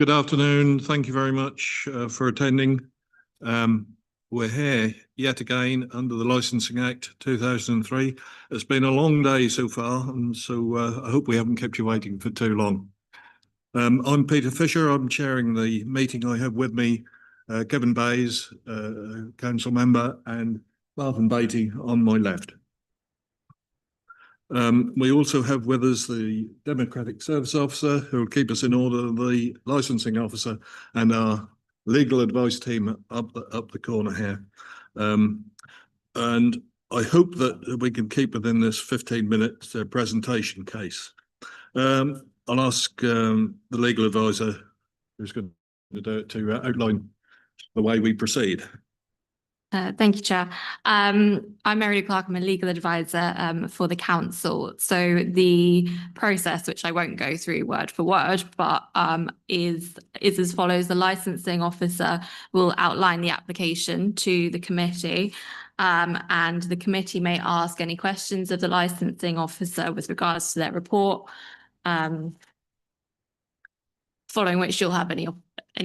Good afternoon. Thank you very much for attending. We're here yet again under the Licensing Act 2003. It's been a long day so far, and so I hope we haven't kept you waiting for too long. I'm Peter Fisher. I'm chairing the meeting. I have with me Kevin Bays, council member, and Martin Beattie on my left. We also have with us the Democratic Service Officer who will keep us in order, the Licensing Officer, and our legal advice team up the corner here. And I hope that we can keep within this 15-minute presentation case. I'll ask the legal advisor who's going to do it to outline the way we proceed. Thank you, Chair. I'm Mary Clark. I'm a legal advisor for the council. So the process, which I won't go through word for word, but is as follows. The licensing officer will outline the application to the committee, and the committee may ask any questions of the licensing officer with regards to their report, following which you'll have any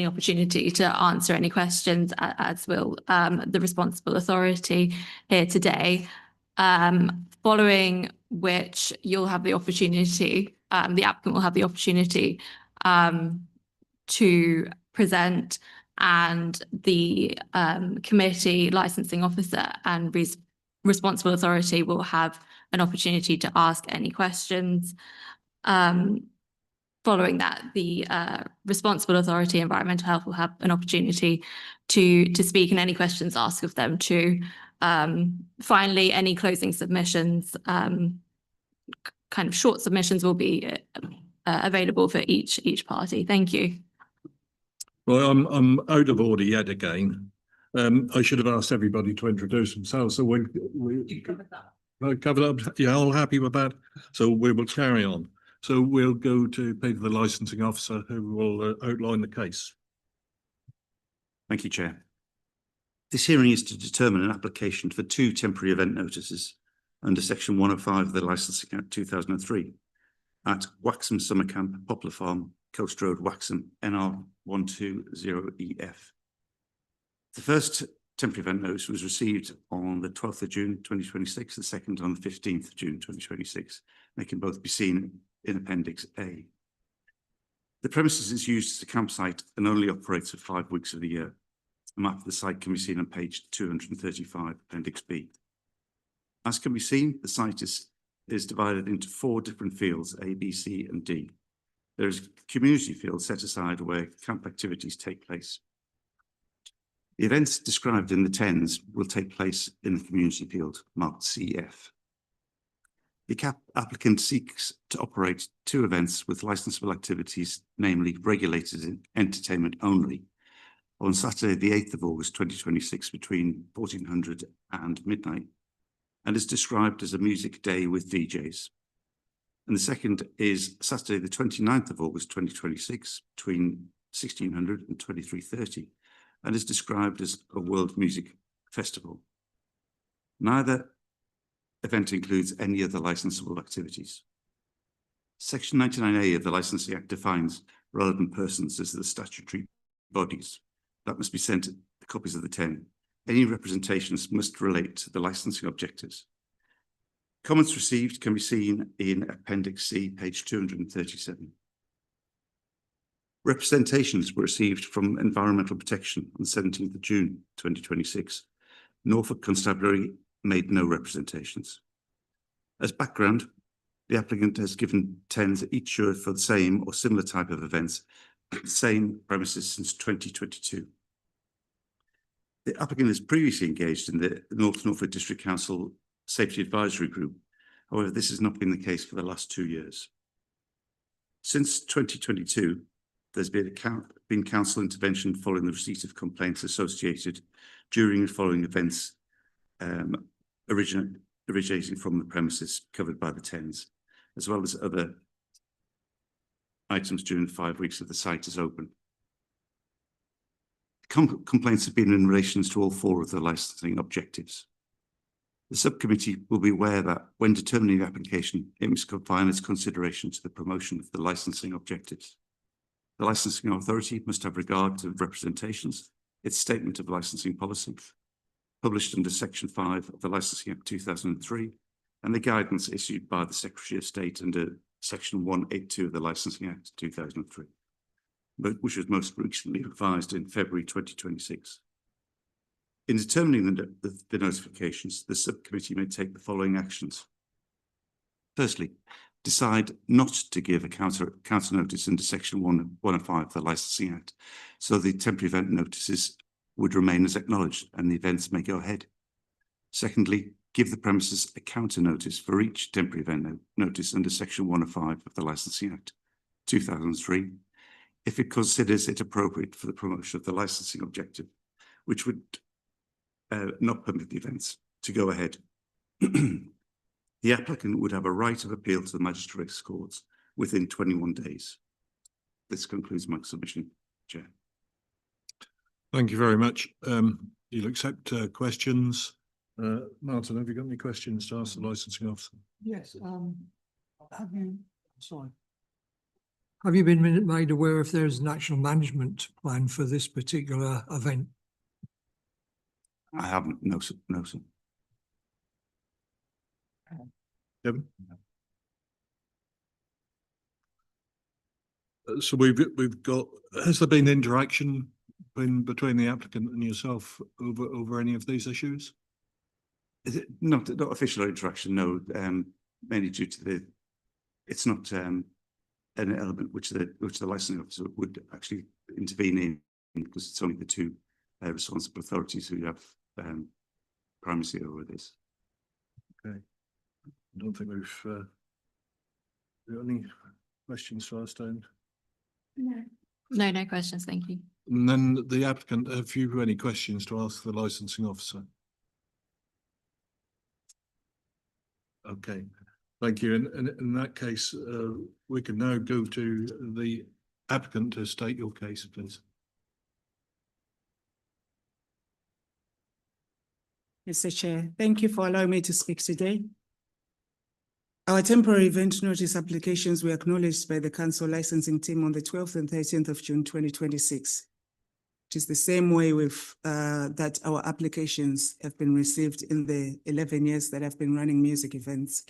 opportunity to answer any questions, as will the responsible authority here today. Following which you'll have the opportunity, the applicant will have the opportunity to present, and the committee, licensing officer and responsible authority will have an opportunity to ask any questions. Following that, the responsible authority, environmental health, will have an opportunity to speak, and any questions asked of them too. Finally, any closing submissions, kind of short submissions, will be available for each party. Thank you. Well, I'm out of order yet again. I should have asked everybody to introduce themselves. So we covered that. Covered up. Yeah, all happy with that. So we will carry on. So we'll go to Peter, the licensing officer, who will outline the case. Thank you, Chair. This hearing is to determine an application for two temporary event notices under Section 105 of the Licensing Act 2003 at Waxham Summer Camp, Poplar Farm, Coast Road, Waxham, NR 120EF. The first temporary event notice was received on the 12th of June 2026, the second on the 15th of June 2026. They can both be seen in Appendix A. The premises is used as a campsite and only operates for 5 weeks of the year. A map of the site can be seen on page 235, Appendix B. As can be seen, the site is divided into 4 different fields, A, B, C, and D. There is a community field set aside where camp activities take place. The events described in the TENS will take place in the community field, marked CF. The applicant seeks to operate 2 events with licensable activities, namely regulated entertainment only, on Saturday, the 8th of August 2026, between 1400 and midnight, and is described as a music day with DJs. And the second is Saturday, the 29th of August 2026, between 1600 and 2330, and is described as a world music festival. Neither event includes any other licensable activities. Section 99A of the Licensing Act defines relevant persons as the statutory bodies that must be sent copies of the 10. Any representations must relate to the licensing objectives. Comments received can be seen in Appendix C, page 237. Representations were received from Environmental Protection on the 17th of June 2026. Norfolk Constabulary made no representations. As background, the applicant has given TENS each year for the same or similar type of events at the same premises since 2022. The applicant has previously engaged in the North Norfolk District Council Safety Advisory Group. However, this has not been the case for the last 2 years. Since 2022, there's been council intervention following the receipt of complaints associated during and following events originating from the premises covered by the TENS, as well as other items during the 5 weeks that the site is open. Complaints have been in relation to all 4 of the licensing objectives. The subcommittee will be aware that when determining the application, it must confine its consideration to the promotion of the licensing objectives. The licensing authority must have regard to representations, its statement of licensing policy, published under Section 5 of the Licensing Act 2003, and the guidance issued by the Secretary of State under Section 182 of the Licensing Act 2003, but which was most recently revised in February 2026. In determining the notifications, the subcommittee may take the following actions. Firstly, decide not to give a counter notice under Section 105 of the Licensing Act, so the temporary event notices would remain as acknowledged and the events may go ahead. Secondly, give the premises a counter notice for each temporary event notice under Section 105 of the Licensing Act 2003, if it considers it appropriate for the promotion of the licensing objective, which would not permit the events to go ahead. The applicant would have a right of appeal to the magistrates' courts within 21 days. This concludes my submission, Chair. Thank you very much. You'll accept questions. Martin, have you got any questions to ask the licensing officer? Yes, have you been made aware if there's an actual management plan for this particular event? I haven't, no, sir. No, sir. Kevin? So we've got, has there been interaction between the applicant and yourself over any of these issues? Is it not official interaction? No, mainly due to it's not an element which the licensing officer would actually intervene in, because it's only the two responsible authorities who have primacy over this. Okay. I don't think we've got any questions to ask, Stone. No questions, thank you. And then the applicant, have you any questions to ask the licensing officer? Okay, thank you. And in that case, we can now go to the applicant to state your case, please. Mr. Chair, thank you for allowing me to speak today. Our temporary event notice applications were acknowledged by the Council licensing team on the 12th and 13th of June 2026. It is the same way that our applications have been received in the 11 years that I've been running music events.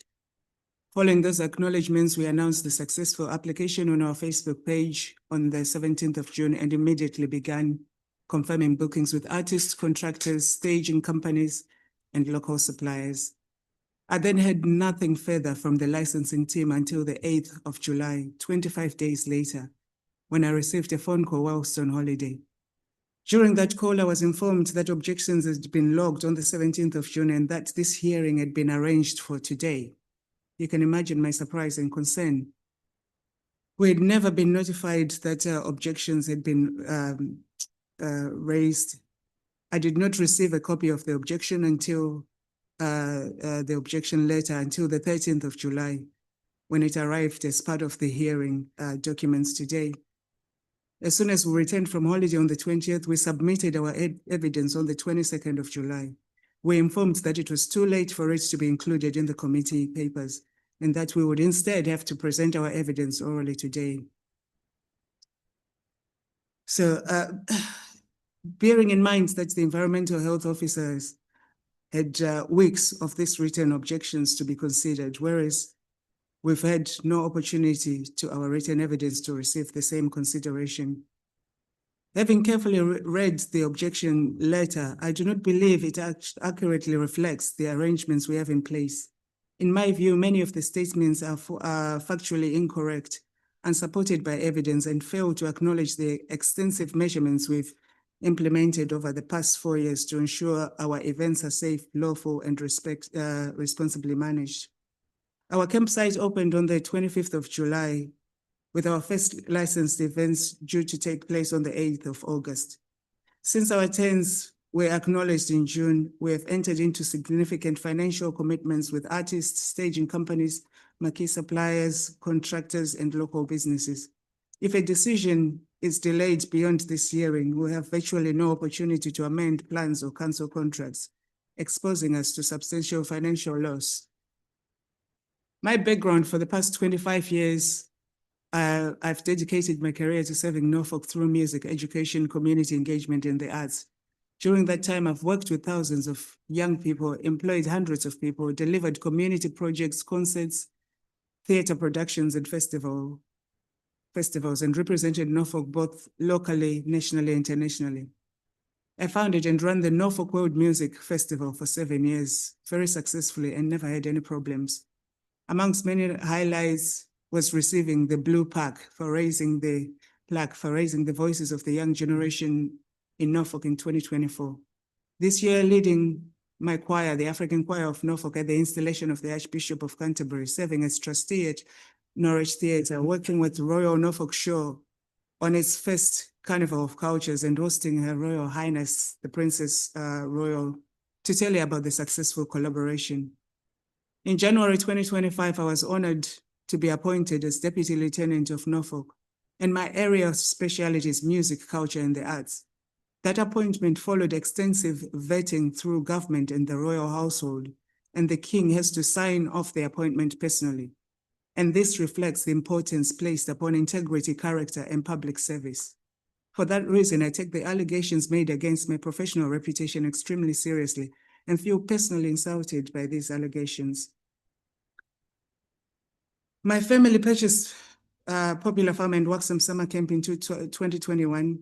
Following those acknowledgements, we announced the successful application on our Facebook page on the 17th of June and immediately began confirming bookings with artists, contractors, staging companies, and local suppliers. I then heard nothing further from the licensing team until the 8th of July, 25 days later, when I received a phone call whilst on holiday. During that call, I was informed that objections had been logged on the 17th of June and that this hearing had been arranged for today. You can imagine my surprise and concern. We had never been notified that objections had been raised. I did not receive a copy of the objection until the objection letter until the 13th of July, when it arrived as part of the hearing documents today. As soon as we returned from holiday on the 20th, we submitted our evidence on the 22nd of July. We informed that it was too late for it to be included in the committee papers and that we would instead have to present our evidence orally today. So bearing in mind that the environmental health officers had weeks of these written objections to be considered, whereas we've had no opportunity to our written evidence to receive the same consideration. Having carefully read the objection letter, I do not believe it accurately reflects the arrangements we have in place. In my view, many of the statements are factually incorrect, unsupported by evidence, and fail to acknowledge the extensive measurements we've implemented over the past 4 years to ensure our events are safe, lawful, and responsibly managed. Our campsite opened on the 25th of July, with our first licensed events due to take place on the 8th of August. Since our attendance were acknowledged in June, we have entered into significant financial commitments with artists, staging companies, marquee suppliers, contractors, and local businesses. If a decision is delayed beyond this hearing, we have virtually no opportunity to amend plans or cancel contracts, exposing us to substantial financial loss. My background for the past 25 years I've dedicated my career to serving Norfolk through music, education, community engagement, and the arts. During that time, I've worked with thousands of young people, employed hundreds of people, delivered community projects, concerts, theatre productions, and festivals, and represented Norfolk both locally, nationally, and internationally. I founded and ran the Norfolk World Music Festival for 7 years, very successfully, and never had any problems. Amongst many highlights was receiving the Blue Plaque for raising the voices of the young generation in Norfolk in 2024. This year, leading my choir, the African Choir of Norfolk, at the installation of the Archbishop of Canterbury, serving as trustee at Norwich Theatre, working with Royal Norfolk Show on its first Carnival of Cultures and hosting Her Royal Highness, the Princess Royal, to tell you about the successful collaboration. In January 2025, I was honored to be appointed as Deputy Lieutenant of Norfolk, and my area of specialty is music, culture, and the arts. That appointment followed extensive vetting through government and the royal household, and the King has to sign off the appointment personally. And this reflects the importance placed upon integrity, character, and public service. For that reason, I take the allegations made against my professional reputation extremely seriously and feel personally insulted by these allegations. My family purchased Popular Farm and Waxham Summer Camp in 2021.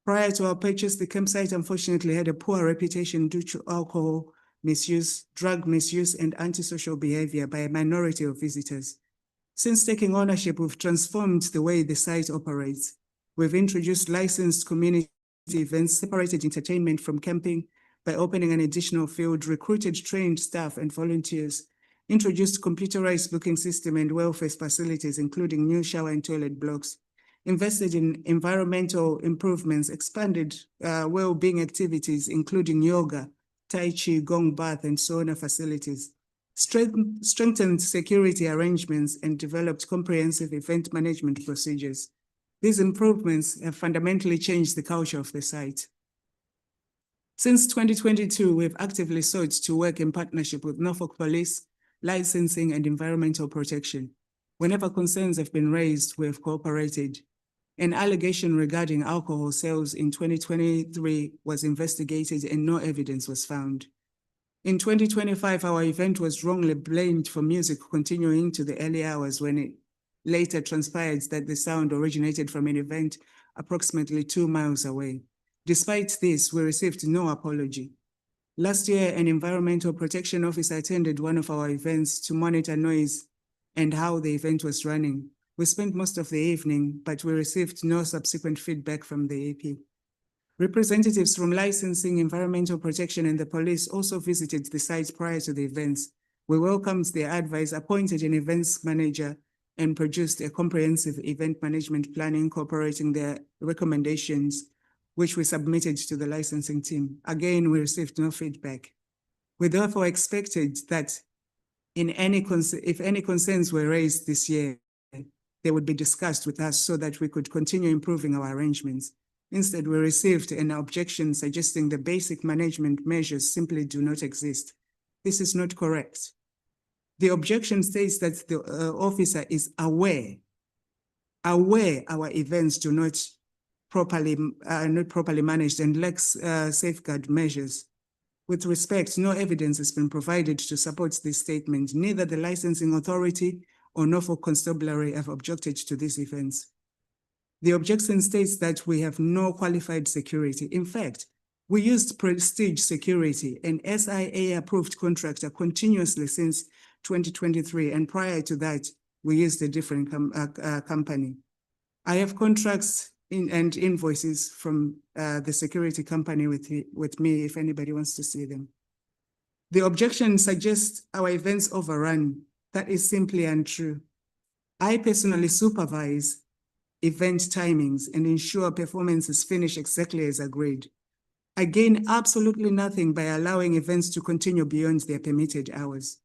Prior to our purchase, the campsite unfortunately had a poor reputation due to alcohol misuse, drug misuse, and antisocial behavior by a minority of visitors. Since taking ownership, we've transformed the way the site operates. We've introduced licensed community events, separated entertainment from camping by opening an additional field, recruited trained staff and volunteers, introduced computerized booking system and welfare facilities, including new shower and toilet blocks, invested in environmental improvements, expanded well-being activities, including yoga, Tai Chi, gong bath, and sauna facilities, strengthened security arrangements, and developed comprehensive event management procedures. These improvements have fundamentally changed the culture of the site. Since 2022, we've actively sought to work in partnership with Norfolk Police, licensing, and environmental protection. Whenever concerns have been raised, we have cooperated. An allegation regarding alcohol sales in 2023 was investigated and no evidence was found. In 2025, our event was wrongly blamed for music continuing to the early hours when it later transpired that the sound originated from an event approximately 2 miles away. Despite this, we received no apology. Last year, an environmental protection officer attended one of our events to monitor noise and how the event was running. We spent most of the evening, but we received no subsequent feedback from the AP. Representatives from licensing, environmental protection, and the police also visited the site prior to the events. We welcomed their advice, appointed an events manager, and produced a comprehensive event management plan incorporating their recommendations, which we submitted to the licensing team. Again, we received no feedback. We therefore expected that if any concerns were raised this year, they would be discussed with us so that we could continue improving our arrangements. Instead, we received an objection suggesting the basic management measures simply do not exist. This is not correct. The objection states that the officer is aware our events do not properly managed and lacks safeguard measures. With respect, no evidence has been provided to support this statement. Neither the licensing authority or Norfolk Constabulary have objected to these events. The objection states that we have no qualified security. In fact, we used Prestige Security, an SIA-approved contractor, continuously since 2023, and prior to that, we used a different company. I have contracts and invoices from the security company with me if anybody wants to see them. The objection suggests our events overrun. That is simply untrue. I personally supervise event timings and ensure performances finish exactly as agreed. I gain absolutely nothing by allowing events to continue beyond their permitted hours.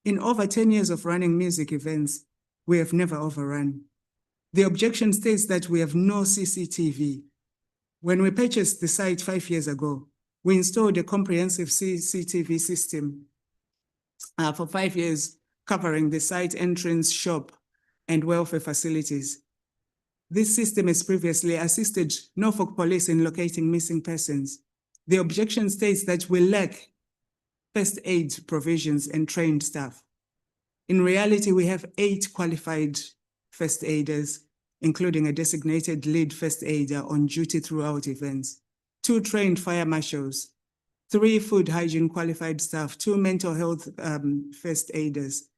In over 10 years of running music events, we have never overrun. The objection states that we have no CCTV. When we purchased the site 5 years ago, we installed a comprehensive CCTV system for 5 years, covering the site entrance, shop, and welfare facilities. This system has previously assisted Norfolk Police in locating missing persons. The objection states that we lack first aid provisions and trained staff. In reality, we have 8 qualified first aiders, including a designated lead first aider on duty throughout events, 2 trained fire marshals, 3 food hygiene qualified staff, 2 mental health first aiders,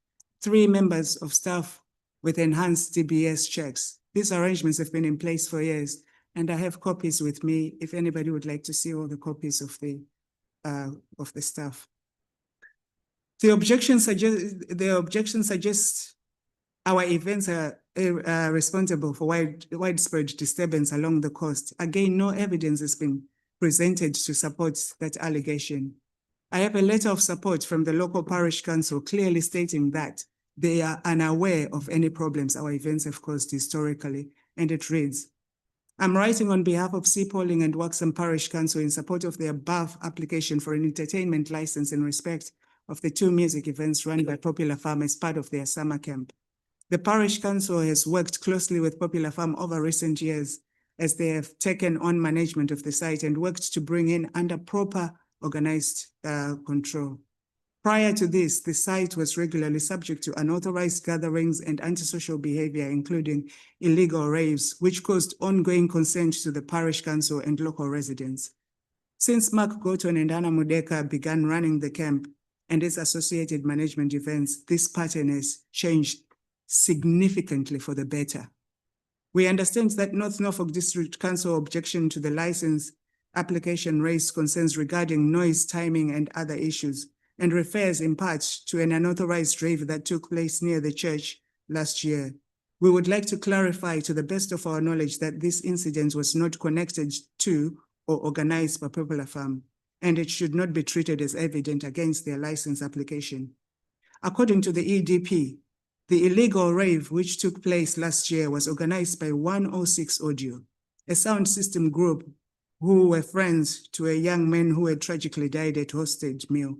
3 members of staff with enhanced DBS checks. These arrangements have been in place for years, and I have copies with me if anybody would like to see all the copies of the staff. The objection suggests our events are responsible for widespread disturbance along the coast. Again, no evidence has been presented to support that allegation. I have a letter of support from the local parish council clearly stating that they are unaware of any problems our events have caused historically, and it reads, I'm writing on behalf of Seapolling and Waxham Parish Council in support of the above application for an entertainment license in respect of the 2 music events run by Popular Farm as part of their summer camp. The Parish Council has worked closely with Popular Farm over recent years as they have taken on management of the site and worked to bring in under proper organized control. Prior to this, the site was regularly subject to unauthorized gatherings and antisocial behavior, including illegal raves, which caused ongoing concern to the Parish Council and local residents. Since Mark Gorton and Anna Mudeka began running the camp and its associated management events, this pattern has changed significantly for the better. We understand that North Norfolk District Council objection to the license application raised concerns regarding noise, timing, and other issues, and refers in part to an unauthorized rave that took place near the church last year. We would like to clarify to the best of our knowledge that this incident was not connected to or organized by Popular Farm, and it should not be treated as evident against their license application. According to the EDP, the illegal rave which took place last year was organized by 106 Audio, a sound system group who were friends to a young man who had tragically died at Hostage Mill.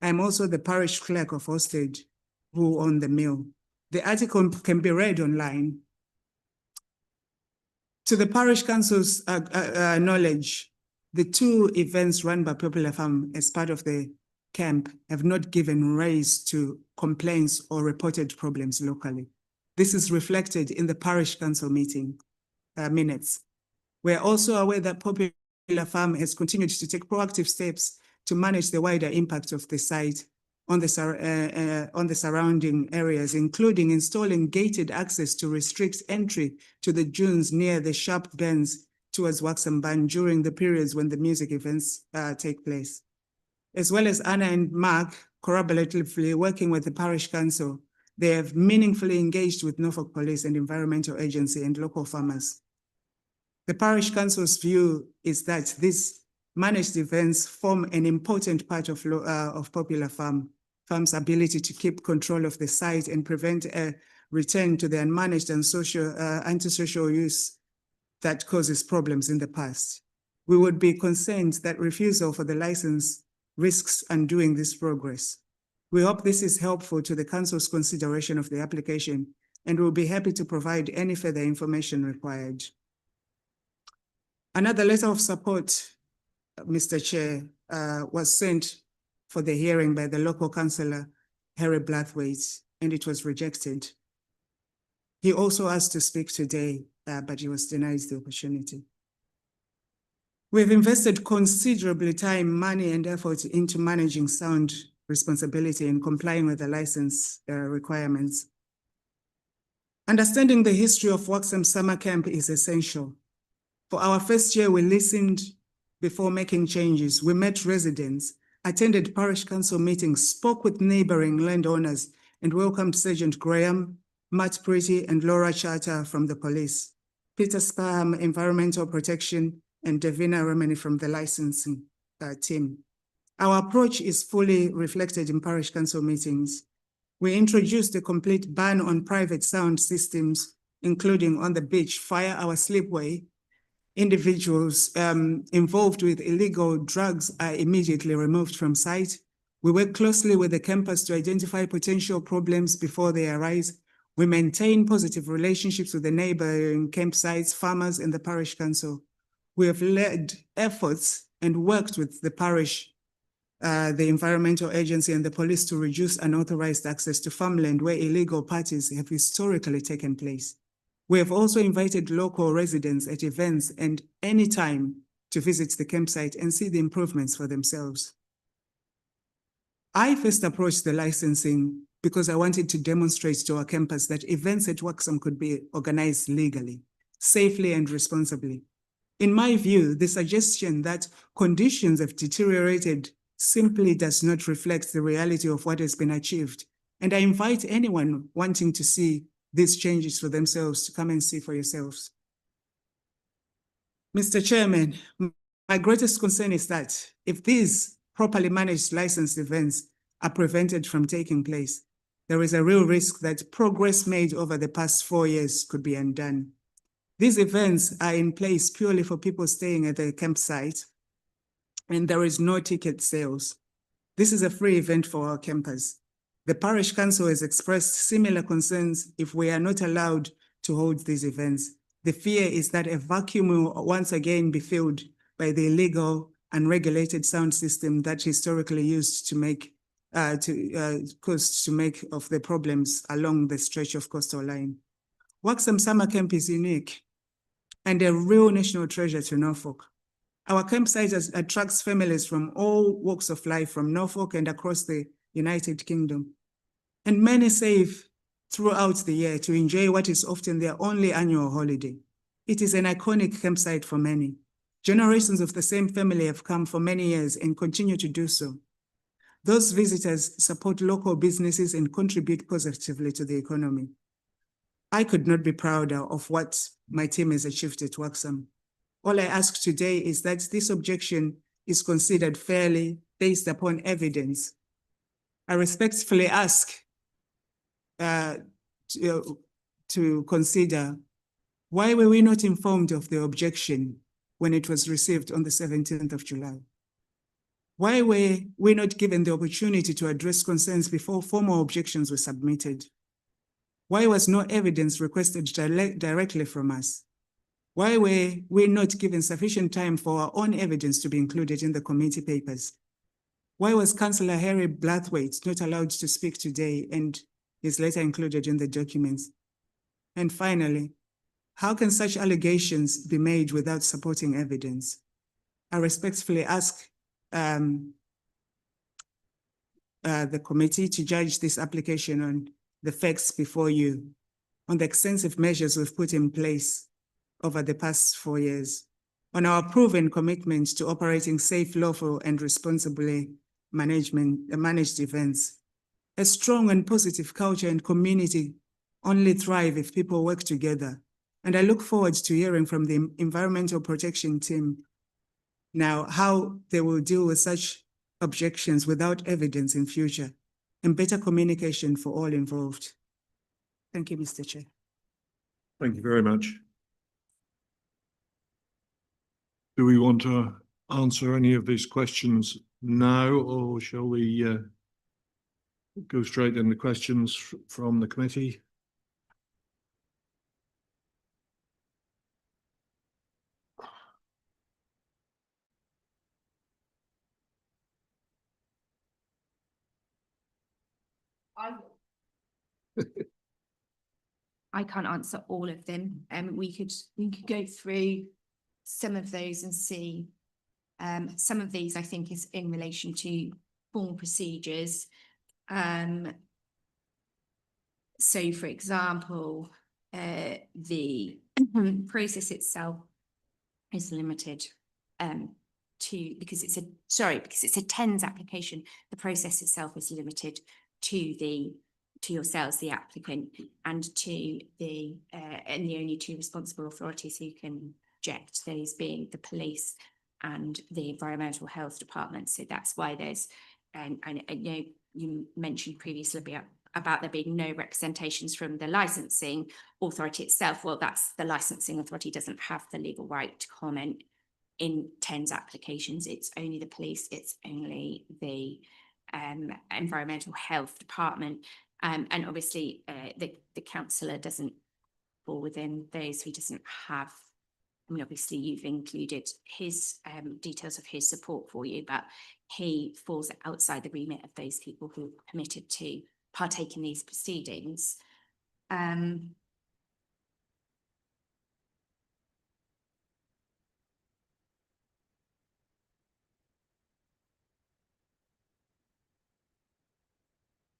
I am also the parish clerk of Hostage who owned the mill. The article can be read online. To the Parish Council's knowledge, the 2 events run by Popular Farm as part of the camp have not given rise to complaints or reported problems locally. This is reflected in the Parish Council meeting minutes. We are also aware that Popular Farm has continued to take proactive steps to manage the wider impact of the site on the surrounding areas, including installing gated access to restrict entry to the dunes near the sharp bends towards Waxham Ban during the periods when the music events take place. As well as Anna and Mark corroboratively working with the Parish Council, they have meaningfully engaged with Norfolk Police and Environmental Agency and local farmers. The Parish Council's view is that these managed events form an important part of Popular Farm's ability to keep control of the site and prevent a return to the unmanaged and antisocial use that causes problems in the past. We would be concerned that refusal for the license risks undoing this progress. We hope this is helpful to the Council's consideration of the application, and we'll be happy to provide any further information required. Another letter of support, Mr. Chair, was sent for the hearing by the local councillor, Harry Blathwaite, and it was rejected. He also asked to speak today, but he was denied the opportunity. We've invested considerable time, money, and effort into managing sound responsibility and complying with the license requirements. Understanding the history of Waxham Summer Camp is essential. For our first year, we listened before making changes. We met residents, attended Parish Council meetings, spoke with neighboring landowners, and welcomed Sergeant Graham, Matt P.3, and Laura Charter from the police, Peter Spaham, Environmental Protection, and Davina Remini from the licensing team. Our approach is fully reflected in Parish Council meetings. We introduced a complete ban on private sound systems, including on the beach, Fire Our Slipway. Individuals involved with illegal drugs are immediately removed from site. We work closely with the campus to identify potential problems before they arise. We maintain positive relationships with the neighboring campsites, farmers, and the parish council. We have led efforts and worked with the parish, the environmental agency, and the police to reduce unauthorized access to farmland where illegal parties have historically taken place. We have also invited local residents at events and any time to visit the campsite and see the improvements for themselves. I first approached the licensing because I wanted to demonstrate to our campus that events at Waxham could be organized legally, safely, and responsibly. In my view, the suggestion that conditions have deteriorated simply does not reflect the reality of what has been achieved. And I invite anyone wanting to see these changes for themselves to come and see for yourselves. Mr. Chairman, my greatest concern is that if these properly managed licensed events are prevented from taking place, there is a real risk that progress made over the past 4 years could be undone. These events are in place purely for people staying at the campsite, and there is no ticket sales. This is a free event for our campers. The parish council has expressed similar concerns if we are not allowed to hold these events. The fear is that a vacuum will once again be filled by the illegal, unregulated sound system that historically used to make of the problems along the stretch of coastal line. Waxham Summer Camp is unique and a real national treasure to Norfolk. Our campsite attracts families from all walks of life from Norfolk and across the United Kingdom. And many save throughout the year to enjoy what is often their only annual holiday. It is an iconic campsite for many. Generations of the same family have come for many years and continue to do so. Those visitors support local businesses and contribute positively to the economy. I could not be prouder of what my team has achieved at Waxham. All I ask today is that this objection is considered fairly based upon evidence. I respectfully ask to consider, why were we not informed of the objection when it was received on the 17th of July? Why were we not given the opportunity to address concerns before formal objections were submitted? Why was no evidence requested directly from us? Why were we not given sufficient time for our own evidence to be included in the committee papers? Why was Councillor Harry Blathwaite not allowed to speak today and is later included in the documents? And finally, how can such allegations be made without supporting evidence? I respectfully ask the committee to judge this application on the facts before you, on the extensive measures we've put in place over the past 4 years, on our proven commitment to operating safe, lawful, and responsibly managed events. A strong and positive culture and community only thrive if people work together. And I look forward to hearing from the environmental protection team now how they will deal with such objections without evidence in future, and better communication for all involved. Thank you, Mr. Chair. Thank you very much. Do we want to answer any of these questions now, or shall we go straight into questions from the committee? I can't answer all of them. We could go through some of those and see. Some of these I think is in relation to formal procedures. So for example, the process itself is limited because it's a TENS application. The process itself is limited to yourselves, the applicant, and to the only two responsible authorities who can object, those being the police and the environmental health department. So that's why there's, and you know, you mentioned previously about there being no representations from the licensing authority itself. Well, that's the licensing authority doesn't have the legal right to comment in TENS applications. It's only the police, it's only the environmental health department. And obviously, the councillor doesn't fall within those who doesn't have. I mean, obviously, you've included his details of his support for you, but he falls outside the remit of those people who are permitted to partake in these proceedings.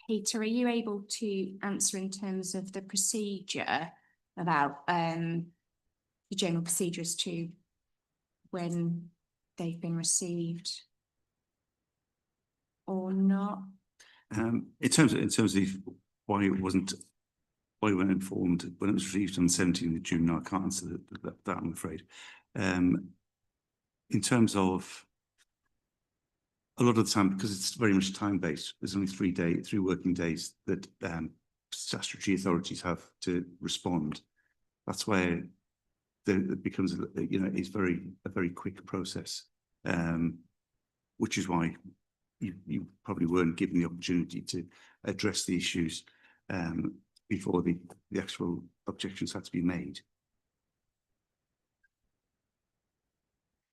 Peter, are you able to answer in terms of the procedure about the general procedure as to when they've been received or not? In terms of why we weren't informed when it was received on the 17th of June, no, I can't answer that, I'm afraid. In terms of a lot of the time, because it's very much time-based, there's only 3 working days that statutory authorities have to respond. That's where it becomes, it's a very quick process, which is why you probably weren't given the opportunity to address the issues before the actual objections had to be made.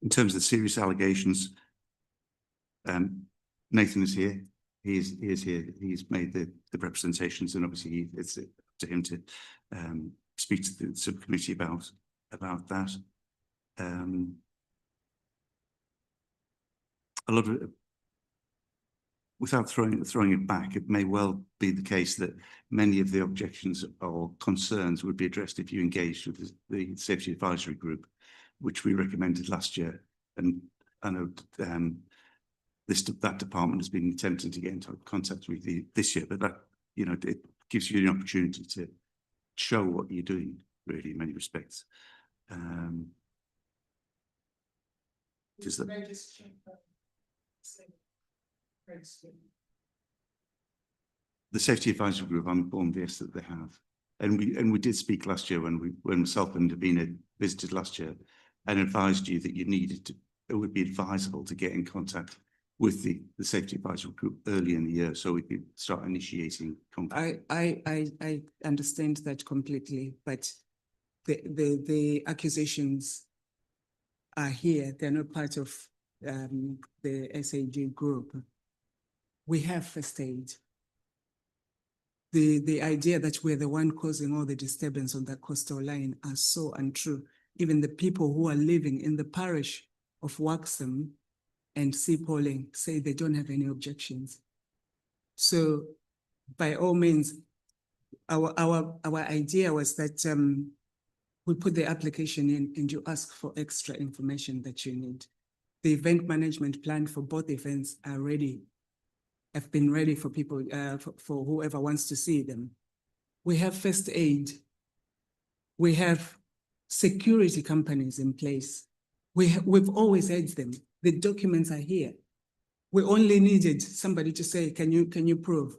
In terms of the serious allegations, Nathan is here. He is here. He's made the representations, and obviously it's up to him to speak to the subcommittee about that. A lot of it, without throwing it back, it may well be the case that many of the objections or concerns would be addressed if you engaged with the Safety Advisory Group, which we recommended last year. And I know that department has been attempting to get into contact with you this year, but that, it gives you an opportunity to show what you're doing, really, in many respects. Is that the Safety Advisory Group? I'm informed, yes, that they have, and we did speak last year when myself and Davina visited last year, and advised you that it would be advisable to get in contact with the Safety Advisory Group early in the year, so we could start initiating contact. I understand that completely, but the accusations are here. They're not part of the SAG group. We have first aid. The idea that we're the one causing all the disturbance on the coastal line are so untrue. Even the people who are living in the parish of Waxham and Seapolling say they don't have any objections. So by all means, our idea was that we put the application in and you ask for extra information that you need. The event management plan for both events are ready, have been ready for people, for whoever wants to see them. We have first aid. We have security companies in place. We've always had them. The documents are here. We only needed somebody to say, can you prove?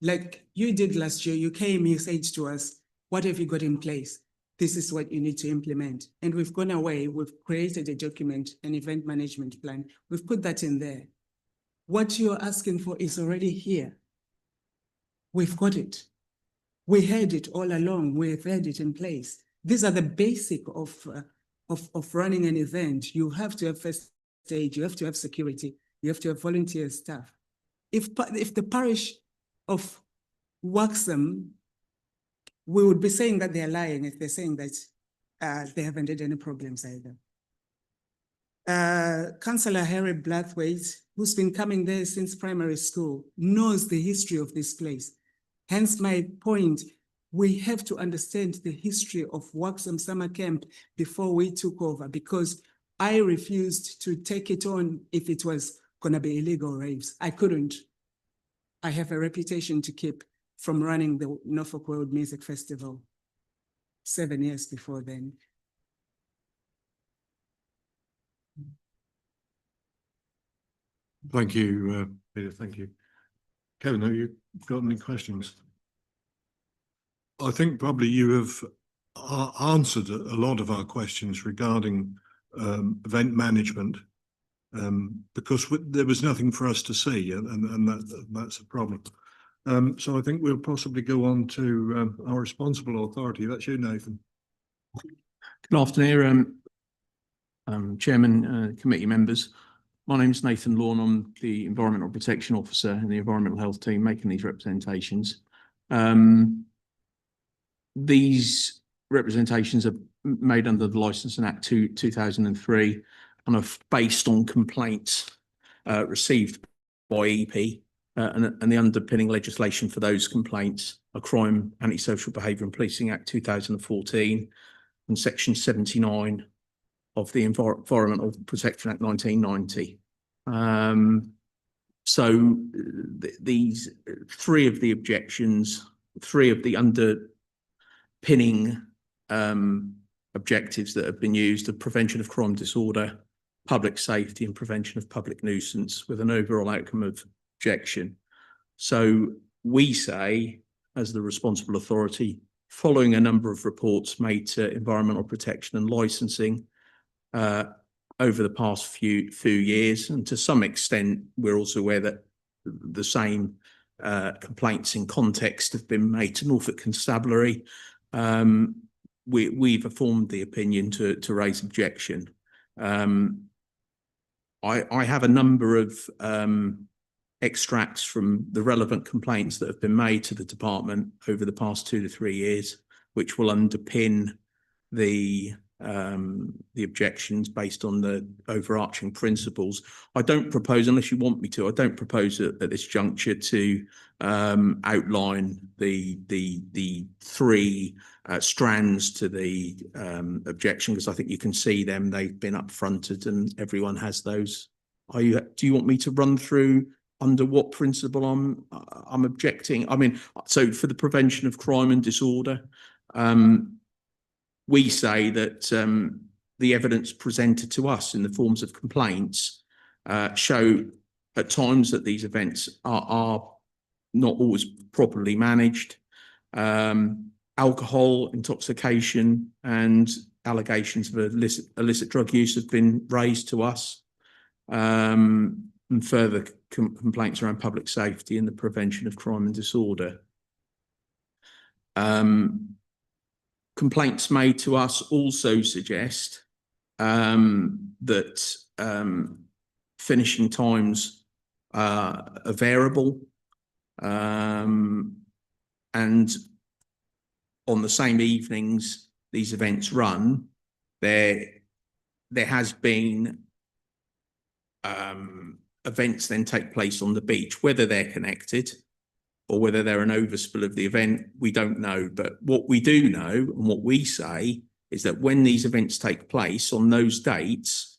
Like you did last year, you came, you said to us, what have you got in place? This is what you need to implement. And we've gone away, we've created a document, an event management plan. We've put that in there. What you're asking for is already here. We've got it. We had it all along. We've had it in place. These are the basic of running an event. You have to have first aid, you have to have security, you have to have volunteer staff. If the parish of Waxham, we would be saying that they're lying if they're saying that they haven't had any problems either. Councillor Harry Blathwaite, who's been coming there since primary school, knows the history of this place. Hence my point, we have to understand the history of Waxham Summer Camp before we took over, because I refused to take it on if it was gonna be illegal raves. I couldn't. I have a reputation to keep from running the Norfolk World Music Festival 7 years before then. Thank you, Peter. Thank you. Kevin, have you got any questions? I think probably you have answered a lot of our questions regarding event management, because there was nothing for us to see, and that's a problem. So I think we'll possibly go on to our responsible authority. That's you, Nathan. Good afternoon, Chairman, committee members. My name is Nathan Lawn. I'm the Environmental Protection Officer in the Environmental Health team making these representations. These representations are made under the Licensing Act 2003 and are based on complaints received by EP and the underpinning legislation for those complaints are Crime, Antisocial Behaviour and Policing Act 2014 and Section 79 of the Environmental Protection Act 1990. So these three of the objections, three of the underpinning objectives that have been used are prevention of crime disorder, public safety and prevention of public nuisance with an overall outcome of objection. So we say, as the responsible authority, following a number of reports made to environmental protection and licensing over the past few years, and to some extent, we're also aware that the same complaints in context have been made to Norfolk Constabulary. We've formed the opinion to raise objection. I have a number of extracts from the relevant complaints that have been made to the department over the past 2 to 3 years, which will underpin the objections based on the overarching principles. I don't propose, unless you want me to, I don't propose at this juncture to outline the three strands to the objection, because I think you can see them. They've been upfronted and everyone has those. Do you want me to run through under what principle I'm objecting? I mean, so for the prevention of crime and disorder, we say that the evidence presented to us in the forms of complaints show at times that these events are not always properly managed. Alcohol, intoxication and allegations of illicit drug use have been raised to us, and further complaints around public safety and the prevention of crime and disorder. Complaints made to us also suggest that finishing times are variable, and on the same evenings these events run, there has been events then take place on the beach. Whether they're connected or whether they're an overspill of the event, we don't know. But what we do know and what we say is that when these events take place on those dates,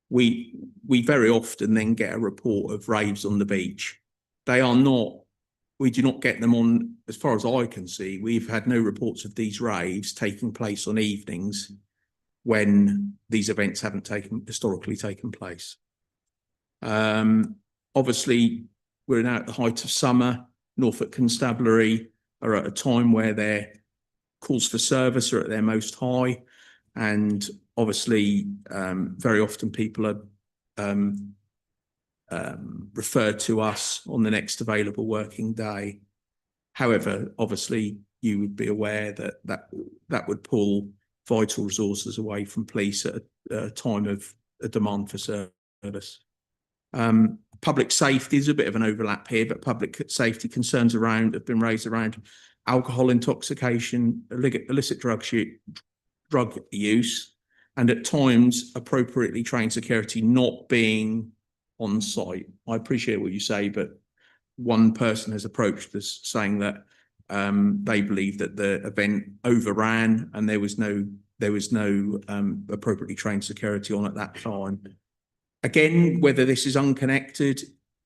we very often then get a report of raves on the beach. We do not get them on, as far as I can see, we've had no reports of these raves taking place on evenings when these events haven't historically taken place. Obviously, we're now at the height of summer. Norfolk Constabulary are at a time where their calls for service are at their most high, and obviously very often people are referred to us on the next available working day. However, obviously you would be aware that would pull vital resources away from police at a time of a demand for service. Public safety is a bit of an overlap here, but public safety concerns have been raised around alcohol intoxication, illicit drug use, and at times appropriately trained security not being on site. I appreciate what you say, but one person has approached us saying that they believe that the event overran and there was no appropriately trained security on at that time. Again, whether this is unconnected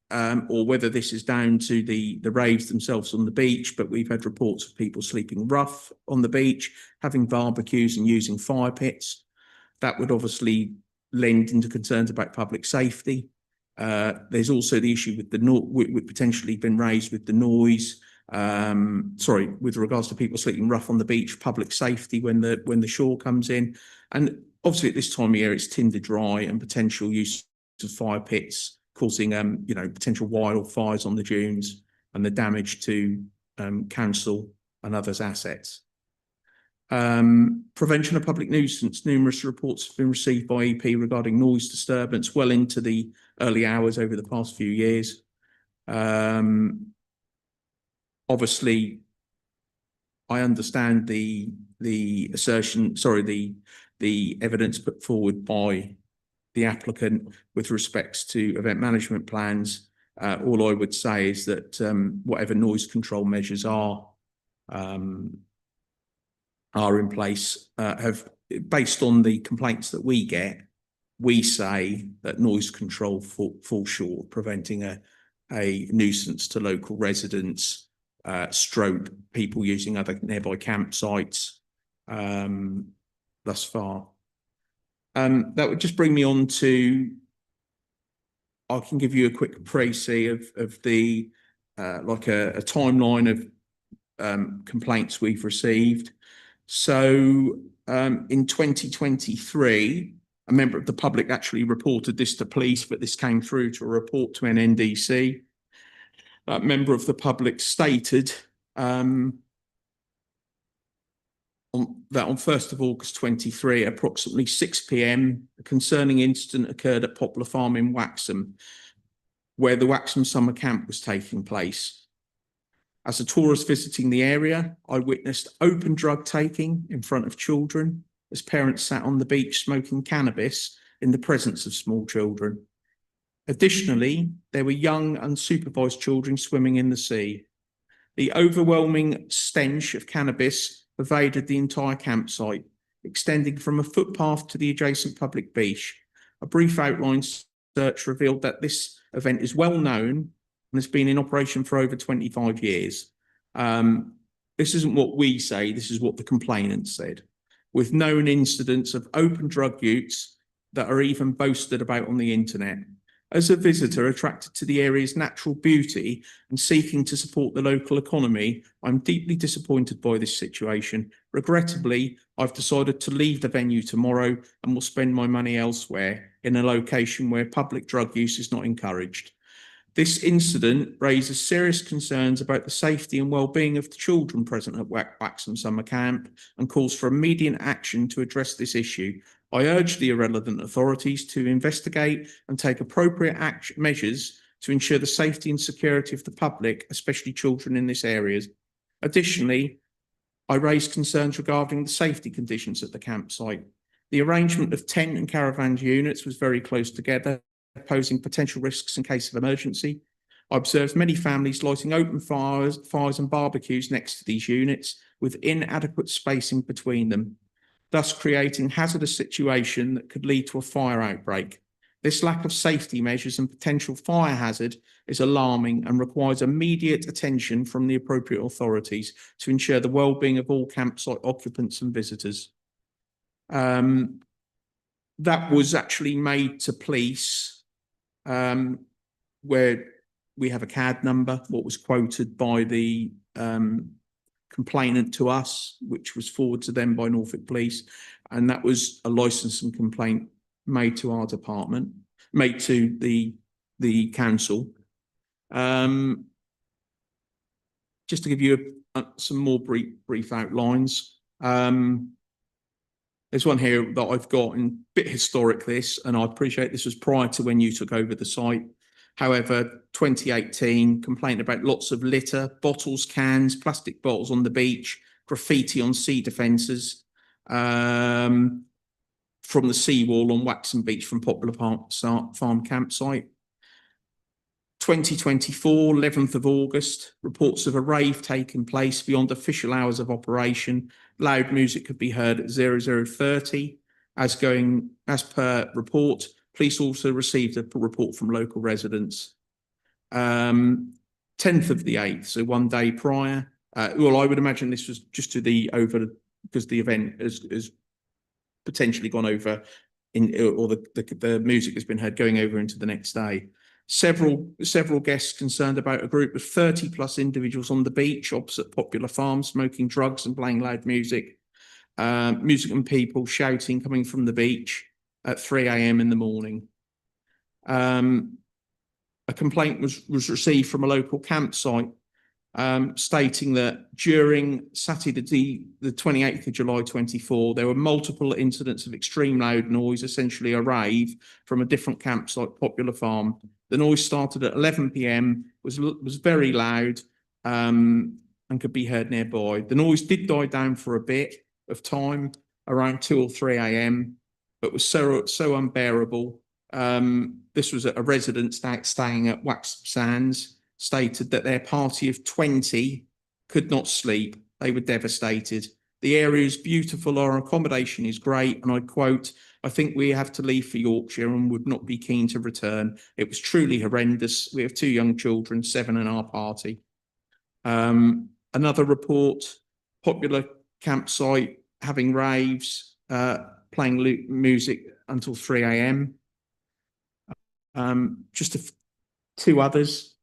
or whether this is down to the raves themselves on the beach, but we've had reports of people sleeping rough on the beach, having barbecues and using fire pits. That would obviously lend into concerns about public safety. There's also the issue with the potentially been raised with the noise. With regards to people sleeping rough on the beach, public safety when the shore comes in, and obviously at this time of year it's tinder dry and potential use of fire pits causing potential wildfires on the dunes and the damage to council and others' assets. Prevention of public nuisance. Numerous reports have been received by EP regarding noise disturbance well into the early hours over the past few years. Obviously, I understand the assertion, sorry, the evidence put forward by the applicant with respects to event management plans. All I would say is that whatever noise control measures are in place, have, based on the complaints that we get, we say that noise control falls short of preventing a nuisance to local residents, stroke people using other nearby campsites thus far. That would just bring me on to, I can give you a quick précis of the like a timeline of complaints we've received. So in 2023, a member of the public actually reported this to police, but this came through to a report to NNDC. That member of the public stated on 1st of August 23, approximately 6 p.m, a concerning incident occurred at Poplar Farm in Waxham, where the Waxham summer camp was taking place. As a tourist visiting the area, I witnessed open drug taking in front of children as parents sat on the beach smoking cannabis in the presence of small children. Additionally, there were young unsupervised children swimming in the sea. The overwhelming stench of cannabis pervaded the entire campsite, extending from a footpath to the adjacent public beach. A brief outline search revealed that this event is well known and has been in operation for over 25 years. This isn't what we say, this is what the complainant said, with known incidents of open drug use that are even boasted about on the internet. As a visitor attracted to the area's natural beauty and seeking to support the local economy, I'm deeply disappointed by this situation. Regrettably, I've decided to leave the venue tomorrow and will spend my money elsewhere in a location where public drug use is not encouraged. This incident raises serious concerns about the safety and well-being of the children present at Waxham Summer Camp and calls for immediate action to address this issue. I urge the relevant authorities to investigate and take appropriate measures to ensure the safety and security of the public, especially children in this area. Additionally, I raised concerns regarding the safety conditions at the campsite. The arrangement of tent and caravan units was very close together, posing potential risks in case of emergency. I observed many families lighting open fires and barbecues next to these units with inadequate spacing between them, thus creating a hazardous situation that could lead to a fire outbreak. This lack of safety measures and potential fire hazard is alarming and requires immediate attention from the appropriate authorities to ensure the well-being of all campsite occupants and visitors. That was actually made to police, where we have a CAD number, what was quoted by the complainant to us, which was forwarded to them by Norfolk Police, and that was a licensing complaint made to our department, made to the council. Just to give you some more brief outlines. There's one here that I've got, and a bit historic this, and I appreciate this was prior to when you took over the site. However, 2018, complaint about lots of litter, bottles, cans, plastic bottles on the beach, graffiti on sea defences, from the seawall on Waxham Beach from Poplar Farm campsite. 2024, 11th of August, reports of a rave taking place beyond official hours of operation. Loud music could be heard at 00:30. As per report, police also received a report from local residents. 10th of the 8th, so one day prior. Well, I would imagine this was just to the over, because the event has potentially gone over or the music has been heard going over into the next day. Several guests concerned about a group of 30+ individuals on the beach opposite Poplar Farm smoking drugs and playing loud music. Music and people shouting coming from the beach at 3 a.m. in the morning. A complaint was received from a local campsite stating that during Saturday, the 28th of July 24, there were multiple incidents of extreme loud noise, essentially a rave from a different campsite, Popular Farm. The noise started at 11 p.m, was very loud, and could be heard nearby. The noise did die down for a bit of time, around 2 or 3 a.m, but was so unbearable. This was a resident staying at Waxham Sands, stated that their party of 20 could not sleep. They were devastated. The area is beautiful, our accommodation is great, and I quote, "I think we have to leave for Yorkshire and would not be keen to return. It was truly horrendous. We have 2 young children, 7 in our party." Another report, popular campsite, having raves, playing music until 3 a.m. Just 2 others.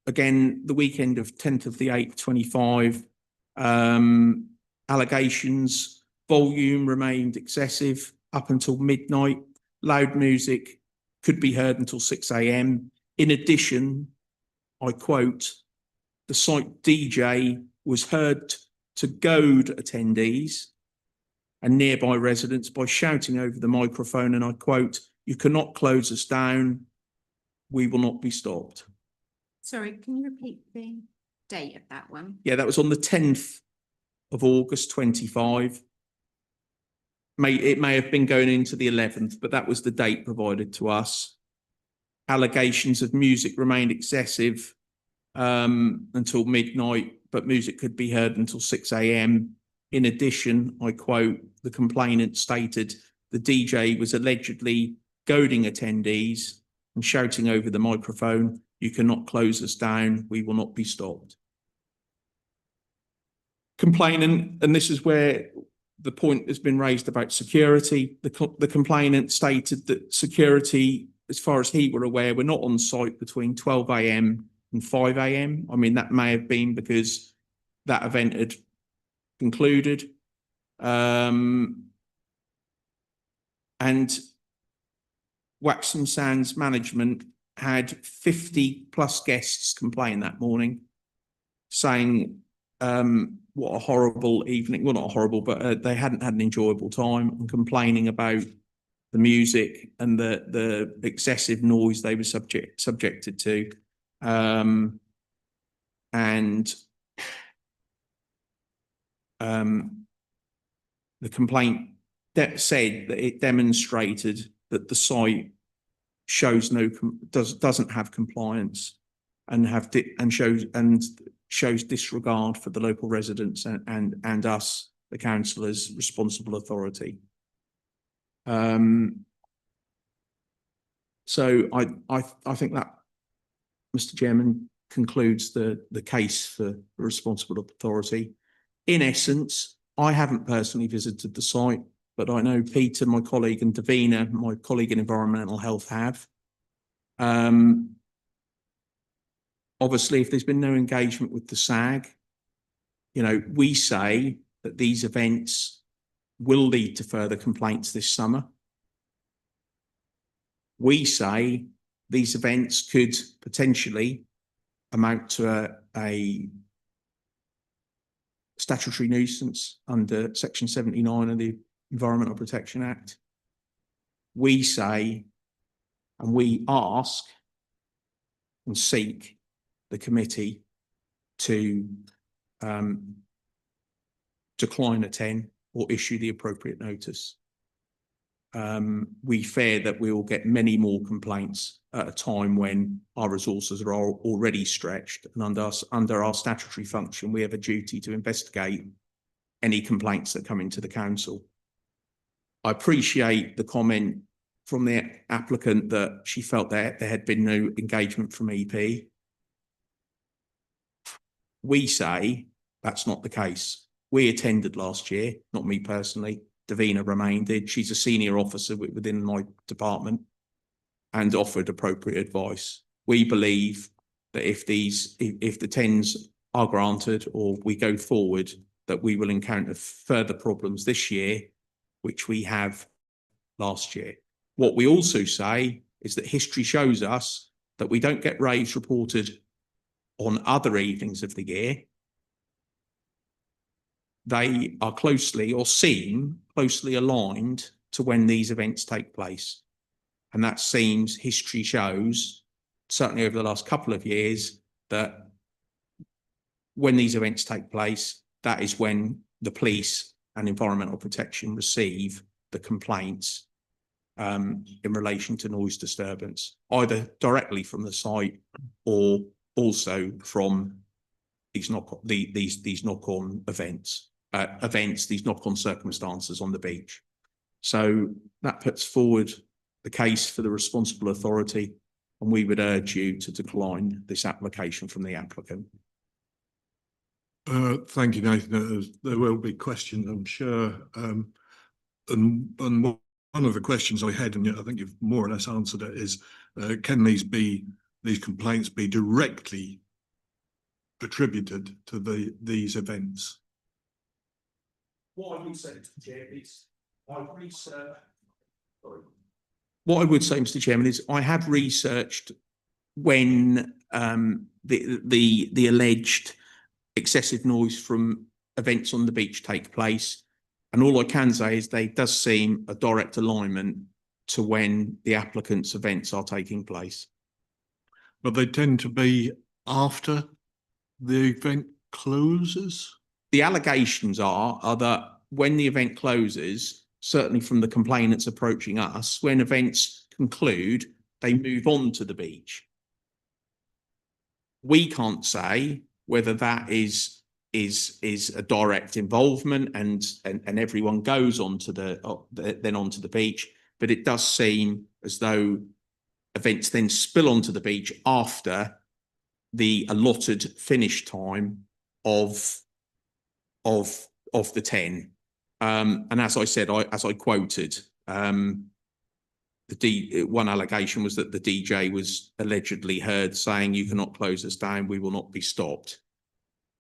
Again, the weekend of 10th of the 8th, 25, allegations, volume remained excessive up until midnight. Loud music could be heard until 6 a.m. In addition, I quote, "The site DJ was heard to goad attendees and nearby residents by shouting over the microphone," and I quote, "You cannot close us down. We will not be stopped." Sorry, can you repeat the date of that one? Yeah, that was on the 10th of August 25. It may have been going into the 11th, but that was the date provided to us. Allegations of music remained excessive until midnight, but music could be heard until 6 a.m. In addition, I quote, the complainant stated the DJ was allegedly goading attendees and shouting over the microphone, "You cannot close us down. We will not be stopped." Complainant, and this is where the point has been raised about security. The complainant stated that security, as far as he were aware, were not on site between 12 a.m. and 5 a.m. I mean, that may have been because that event had concluded. And Waxham Sands management had 50 plus guests complain that morning, saying what a horrible evening, well, not horrible, but they hadn't had an enjoyable time, and complaining about the music and the excessive noise they were subjected to. The complaint said that it demonstrated that the site shows doesn't have compliance and shows disregard for the local residents and us, the council, as responsible authority. So I think that, Mr. Chairman, concludes the case for the responsible authority. In essence, I haven't personally visited the site, but I know Peter, my colleague, and Davina, my colleague in environmental health, have. Obviously, if there's been no engagement with the SAG, we say that these events will lead to further complaints this summer. We say these events could potentially amount to a statutory nuisance under Section 79 of the Environmental Protection Act. We say, and we ask and seek the committee to decline a 10 or issue the appropriate notice. We fear that we will get many more complaints at a time when our resources are already stretched, and under our statutory function, we have a duty to investigate any complaints that come into the council. I appreciate the comment from the applicant that she felt that there had been no engagement from EP. We say that's not the case. We attended last year, not me personally. Davina Romain did. She's a senior officer within my department and offered appropriate advice. We believe that if the 10s are granted or we go forward, that we will encounter further problems this year, which we have last year. What we also say is that history shows us that we don't get raves reported on other evenings of the year. They are closely or seem closely aligned to when these events take place. And that seems, history shows, certainly over the last couple of years, that when these events take place, that is when the police and environmental protection receive the complaints in relation to noise disturbance, either directly from the site or also from these knock-on events, these knock-on circumstances on the beach. So that puts forward the case for the responsible authority, and we would urge you to decline this application from the applicant. Thank you, Nathan. There will be questions, I'm sure. And one of the questions I had, and I think you've more or less answered it, is can these complaints be directly attributed to these events? What I would say, Mr. Chairman, is what I would say, Mr. Chairman, is I have researched when the alleged excessive noise from events on the beach take place, and all I can say is there does seem a direct alignment to when the applicant's events are taking place. But they tend to be after the event closes? The allegations are that when the event closes, certainly from the complainants approaching us, when events conclude, they move on to the beach. We can't say whether that is a direct involvement and everyone goes onto onto the beach, but it does seem as though events then spill onto the beach after the allotted finish time of the 10. And as I said, as I quoted, one allegation was that the DJ was allegedly heard saying, "You cannot close us down, we will not be stopped."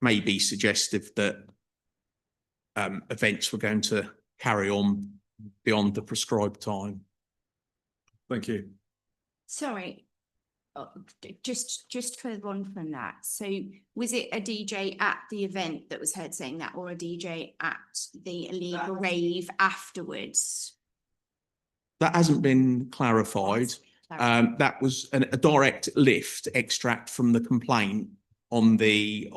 Maybe suggestive that events were going to carry on beyond the prescribed time. Thank you. Sorry, just for one from that. So was it a DJ at the event that was heard saying that, or a DJ at the illegal rave afterwards? That hasn't been clarified. That was a direct lift extract from the complaint on the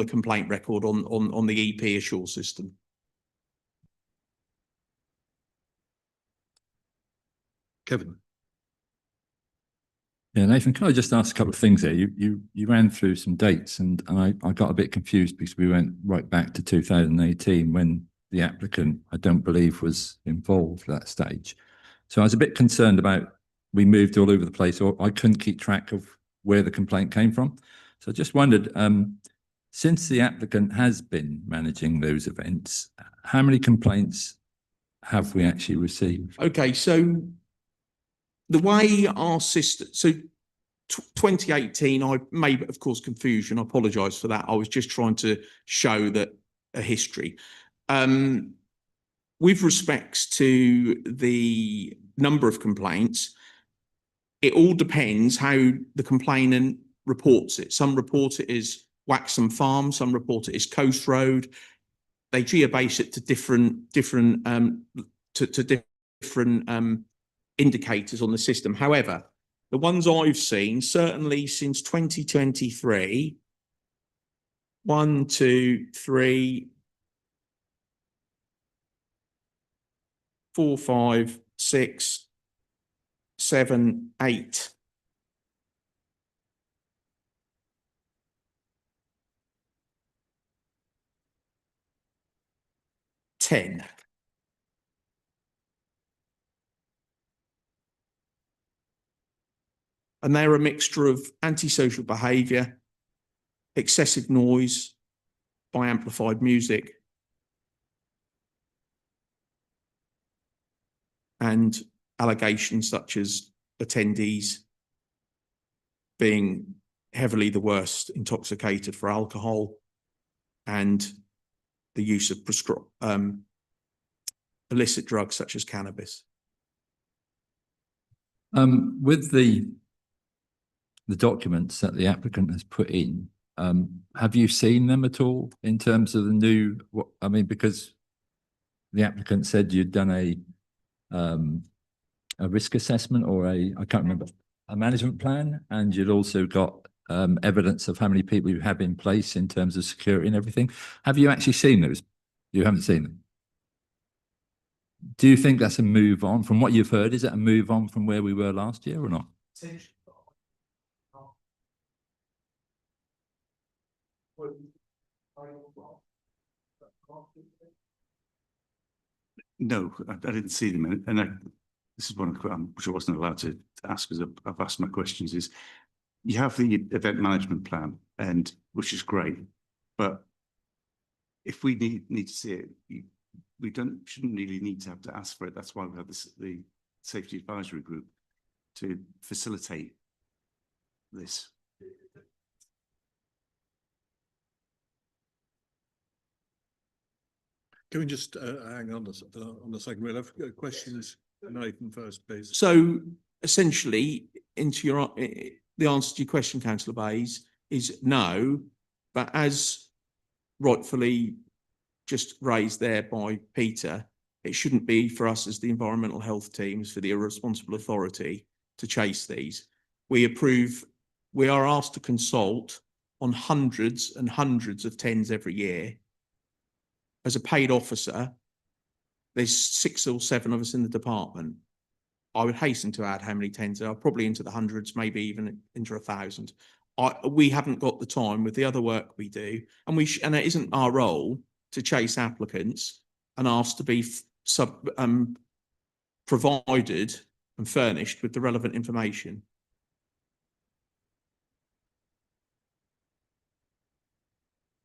complaint record on the EP Assure system. Kevin. Yeah, Nathan, can I just ask a couple of things there? You ran through some dates and I got a bit confused because we went right back to 2018 when the applicant, I don't believe, was involved at that stage. So I was a bit concerned about we moved all over the place, or I couldn't keep track of where the complaint came from. So I just wondered, since the applicant has been managing those events, how many complaints have we actually received? Okay, so the way our system, so 2018, I may have caused confusion. I apologise for that. I was just trying to show that a history. With respects to the number of complaints, it all depends how the complainant reports it. Some report it as Waxham Farm, some report it as Coast Road. They geobase it to different indicators on the system. However, the ones I've seen, certainly since 2023, 1, 2, 3, 4, 5, 6, 7, 8. 10. And they're a mixture of antisocial behaviour, excessive noise by amplified music, and allegations such as attendees being heavily the worst intoxicated for alcohol and the use of illicit drugs such as cannabis. With the the documents that the applicant has put in, have you seen them at all in terms of the new, I mean, because the applicant said you'd done a risk assessment or I can't remember, a management plan, and you'd also got evidence of how many people you have in place in terms of security and everything. Have you actually seen those? You haven't seen them. Do you think that's a move on from what you've heard? Is it a move on from where we were last year or not? No, I didn't see them, and this is one which I wasn't allowed to ask because I've asked my questions. Is you have the event management plan, and which is great, but if we need to see it, we shouldn't really need to have to ask for it. That's why we have the safety advisory group to facilitate this. Can we just hang on a second? We'll have questions. Nathan first, please. So essentially, into your the answer to your question, Councillor Bayes, is no. But as rightfully just raised there by Peter, it shouldn't be for us as the environmental health teams, for the irresponsible authority, to chase these. We are asked to consult on hundreds and hundreds of TENs every year. As a paid officer, there's 6 or 7 of us in the department. I would hasten to add how many TENs there are, probably into the hundreds, maybe even into 1,000. We haven't got the time with the other work we do, and it isn't our role to chase applicants and ask to be provided and furnished with the relevant information.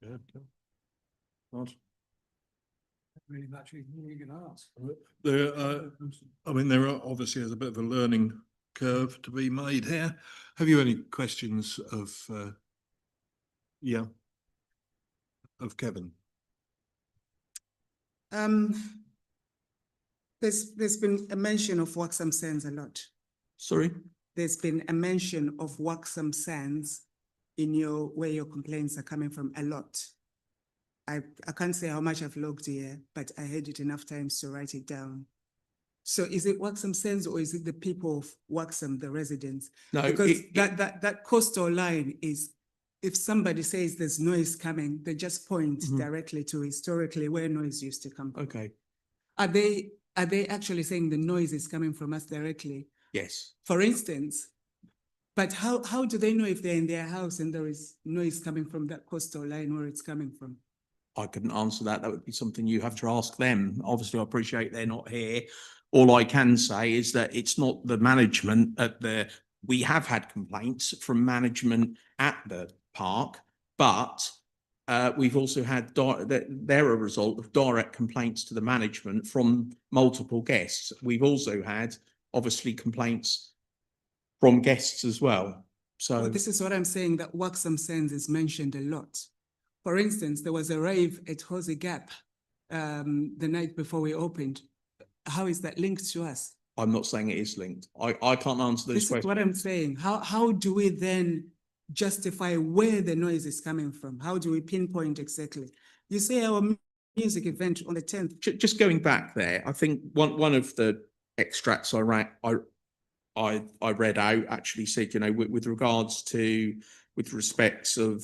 Yeah. Really much you can ask. I mean, there are obviously is a bit of a learning curve to be made here. Have you any questions of Kevin? There's been a mention of Waxham Sands a lot. Sorry? There's been a mention of Waxham Sands in where your complaints are coming from a lot. I can't say how much I've logged here, but I had it enough times to write it down. So is it Waxham Sands or is it the people of Waxham, the residents? No, because that coastal line is, if somebody says there's noise coming, they just point directly to historically where noise used to come from. Okay. Are they actually saying the noise is coming from us directly? Yes. For instance, but how do they know if they're in their house and there is noise coming from that coastal line where it's coming from? I couldn't answer that. That would be something you have to ask them. Obviously, I appreciate they're not here. All I can say is that it's not the management we have had complaints from management at the park, but we've also had they're a result of direct complaints to the management from multiple guests. We've also had obviously complaints from guests as well. So well, this is what I'm saying, that Waxham Sands is mentioned a lot. For instance, there was a rave at Hosey Gap the night before we opened. How is that linked to us? I'm not saying it is linked. I can't answer those questions. This is what I'm saying. How do we then justify where the noise is coming from? How do we pinpoint exactly? You say our music event on the 10th. Just going back there, I think one of the extracts I read out actually said, you know, with respects of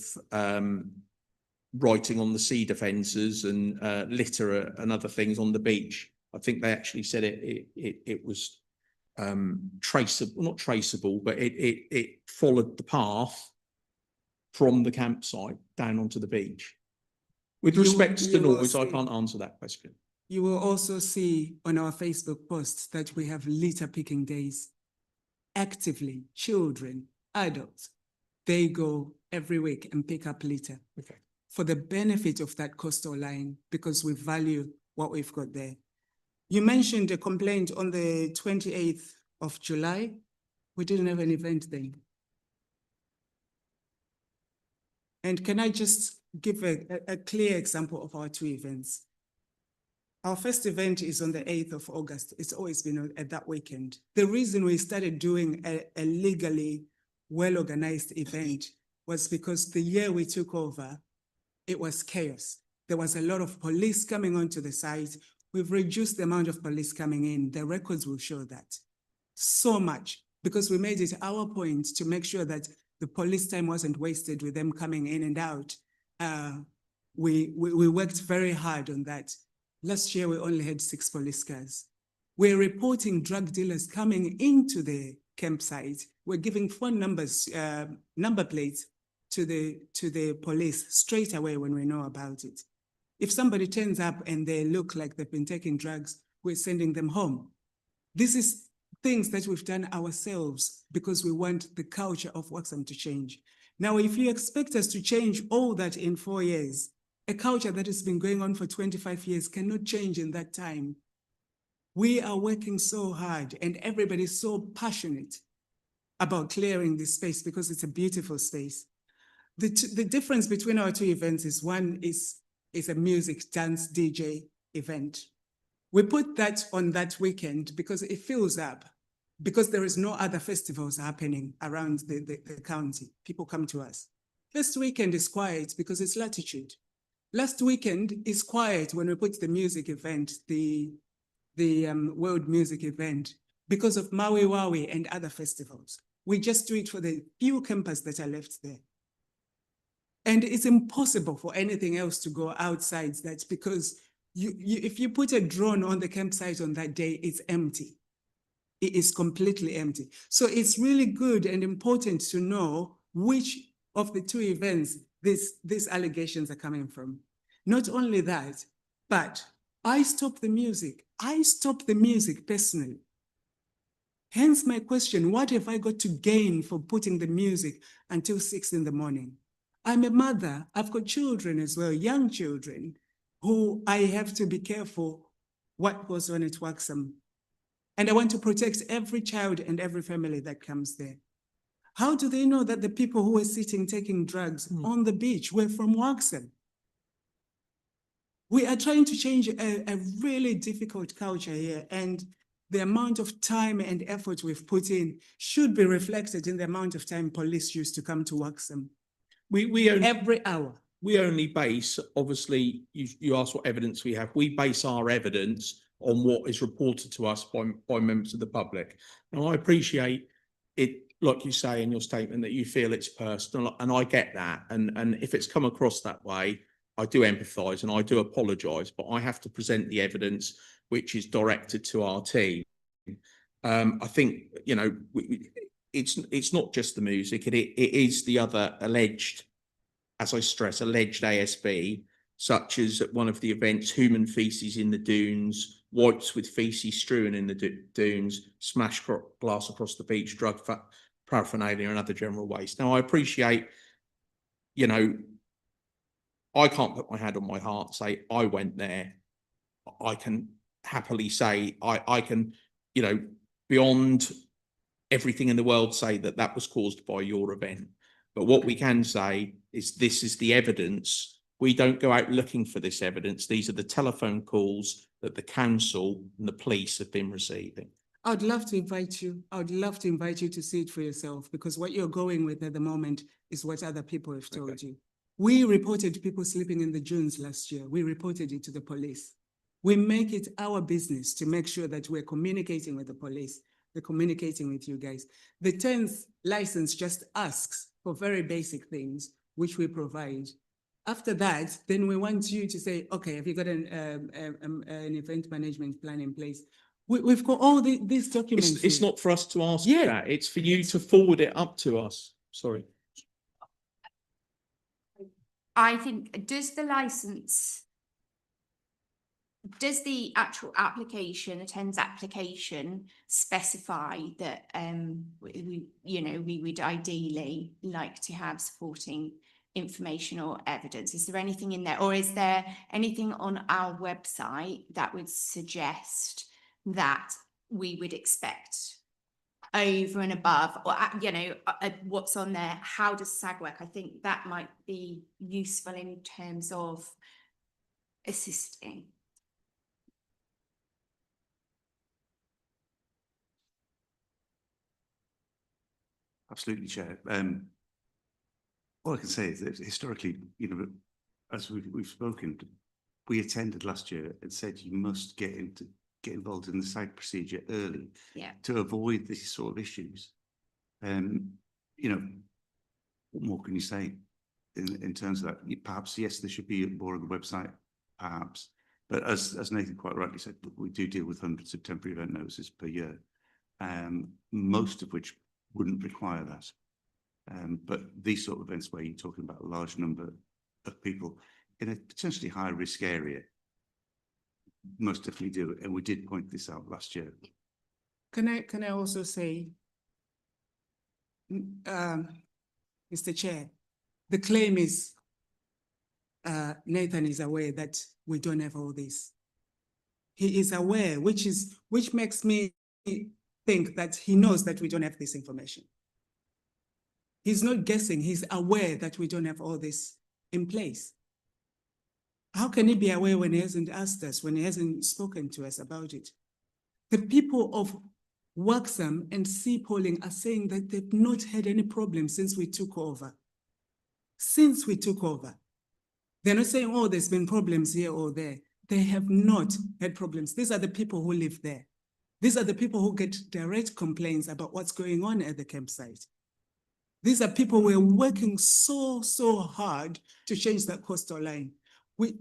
writing on the cedar fences and litter and other things on the beach. I think they actually said it was traceable, not traceable, but it followed the path from the campsite down onto the beach. With respect to the noise, I can't answer that question. You will also see on our Facebook posts that we have litter picking days. Actively, children, adults, they go every week and pick up litter. Okay. For the benefit of that coastal line, because we value what we've got there. You mentioned a complaint on the 28th of July. We didn't have an event then. And can I just give a clear example of our 2 events? Our first event is on the 8th of August. It's always been at that weekend. The reason we started doing a legally well-organized event was because the year we took over, it was chaos. There was a lot of police coming onto the site. We've reduced the amount of police coming in. The records will show that. So much, because we made it our point to make sure that the police time wasn't wasted with them coming in and out. We worked very hard on that. Last year, we only had 6 police cars. We're reporting drug dealers coming into the campsite. We're giving phone numbers, number plates to the police straight away when we know about it. If somebody turns up and they look like they've been taking drugs, we're sending them home. This is things that we've done ourselves because we want the culture of Waxham to change. Now, if you expect us to change all that in 4 years, a culture that has been going on for 25 years cannot change in that time. We are working so hard and everybody's so passionate about clearing this space because it's a beautiful space. The difference between our 2 events is one is a music, dance, DJ event. We put that on that weekend because it fills up, because there is no other festivals happening around the county. People come to us. This weekend is quiet because it's latitude. Last weekend is quiet when we put the music event, the world music event, because of Maui Waui and other festivals. We just do it for the few campers that are left there. And it's impossible for anything else to go outside that, because if you put a drone on the campsite on that day, it's empty. It is completely empty. So it's really good and important to know which of the 2 events these allegations are coming from. Not only that, but I stop the music. I stop the music personally. Hence my question, what have I got to gain for putting the music until 6 in the morning? I'm a mother, I've got children as well, young children, who I have to be careful what goes on at Waxham. And I want to protect every child and every family that comes there. How do they know that the people who were sitting taking drugs on the beach were from Waxham? We are trying to change a really difficult culture here, and the amount of time and effort we've put in should be reflected in the amount of time police used to come to Waxham. We only, Every hour. we only base, obviously, you asked what evidence we have. We base our evidence on what is reported to us by members of the public. Now, I appreciate it, like you say in your statement, that you feel it's personal, and I get that. And if it's come across that way, I do empathise and I do apologise, but I have to present the evidence which is directed to our team. I think, you know, it's not just the music, it is the other alleged, as I stress, alleged ASB, such as at one of the events, human faeces in the dunes, wipes with faeces strewn in the dunes, smashed glass across the beach, drug paraphernalia and other general waste. Now, I appreciate, you know, I can't put my hand on my heart and say I went there. I can happily say I can, you know, beyond everything in the world, say that that was caused by your event. But what we can say is this is the evidence. We don't go out looking for this evidence. These are the telephone calls that the council and the police have been receiving. I'd love to invite you. I would love to invite you to see it for yourself, because what you're going with at the moment is what other people have told you. We reported people sleeping in the dunes last year. We reported it to the police. We make it our business to make sure that we're communicating with the police. We're communicating with you guys. The 10th license just asks for very basic things, which we provide. After that, then we want you to say, okay, have you got an event management plan in place? We've got all these documents. It's not for us to ask Yeah. that. It's for you to forward it up to us. Sorry. I think, does the actual application, the TENS application, specify that we would ideally like to have supporting information or evidence? Is there anything in there, or is there anything on our website that would suggest that we would expect over and above, or what's on there? How does SAG work? I think that might be useful in terms of assisting. Absolutely, Chair. All I can say is that historically, you know, as we've spoken, we attended last year and said you must get involved in the site procedure early to avoid these sort of issues. You know, what more can you say in terms of that? Perhaps, yes, there should be more on the website, perhaps. But as Nathan quite rightly said, we do deal with hundreds of temporary event notices per year, most of which wouldn't require that. But these sort of events where you're talking about a large number of people in a potentially high risk area, most definitely do. And we did point this out last year. Can I also say, Mr. Chair, the claim is Nathan is aware that we don't have all this. He is aware, which makes me think that he knows that we don't have this information. He's not guessing, he's aware that we don't have all this in place. How can he be aware when he hasn't asked us, when he hasn't spoken to us about it? The people of Waxham and Sea Polling are saying that they've not had any problems since we took over. Since we took over. They're not saying, oh, there's been problems here or there. They have not had problems. These are the people who live there. These are the people who get direct complaints about what's going on at the campsite. These are people who are working so hard to change that coastal line. We're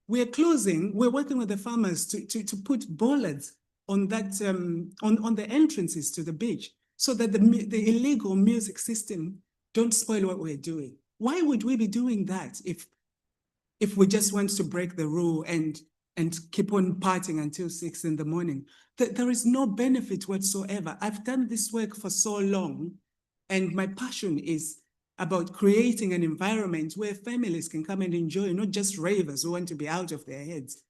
working with the farmers to put bollards on that on the entrances to the beach so that the illegal music system don't spoil what we're doing. Why would we be doing that if we just want to break the rule and keep on partying until 6 in the morning? There is no benefit whatsoever. I've done this work for so long, and my passion is about creating an environment where families can come and enjoy, not just ravers who want to be out of their heads.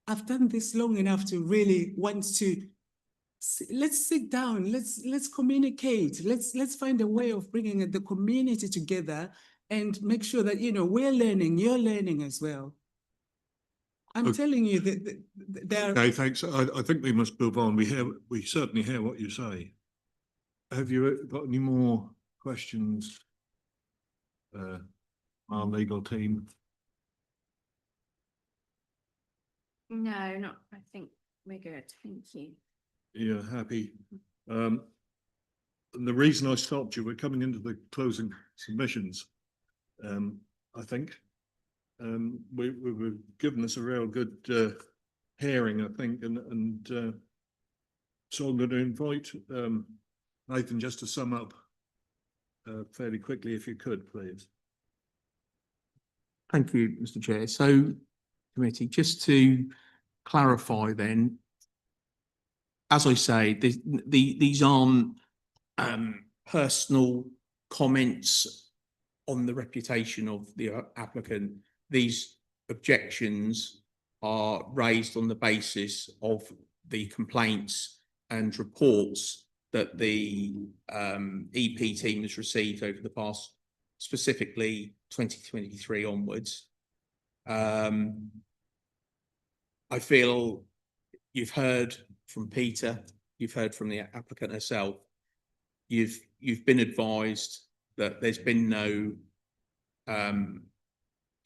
I've done this long enough to really want to, let's sit down, let's communicate, let's find a way of bringing the community together and make sure that, you know, we're learning, you're learning as well. I'm telling you that there. Okay, thanks. I think we must move on. We certainly hear what you say. Have you got any more questions, our legal team? No, not, I think we're good. Thank you. You're happy. The reason I stopped you, we're coming into the closing submissions. I think we were given us a real good hearing, I think, and so I'm going to invite Nathan just to sum up fairly quickly, if you could, please. Thank you, Mr. Chair. So, committee, just to clarify then, as I say, these aren't personal comments on the reputation of the applicant. These objections are raised on the basis of the complaints and reports that the EP team has received over the past, specifically 2023 onwards. I feel you've heard from Peter, you've heard from the applicant herself, you've been advised that there's been no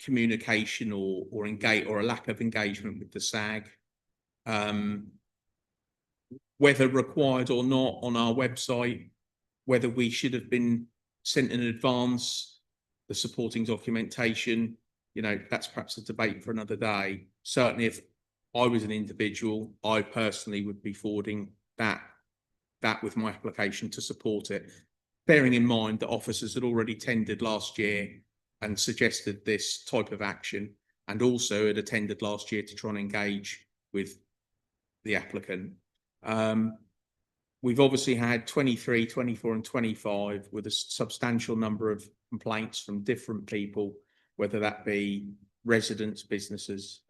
communication or a lack of engagement with the SAG, whether required or not on our website, whether we should have been sent in advance the supporting documentation, you know, that's perhaps a debate for another day. Certainly, if I was an individual, I personally would be forwarding that with my application to support it, bearing in mind that officers had already tendered last year and suggested this type of action, and also had attended last year to try and engage with the applicant. We've obviously had 23, 24 and 25 with a substantial number of complaints from different people, whether that be residents, businesses,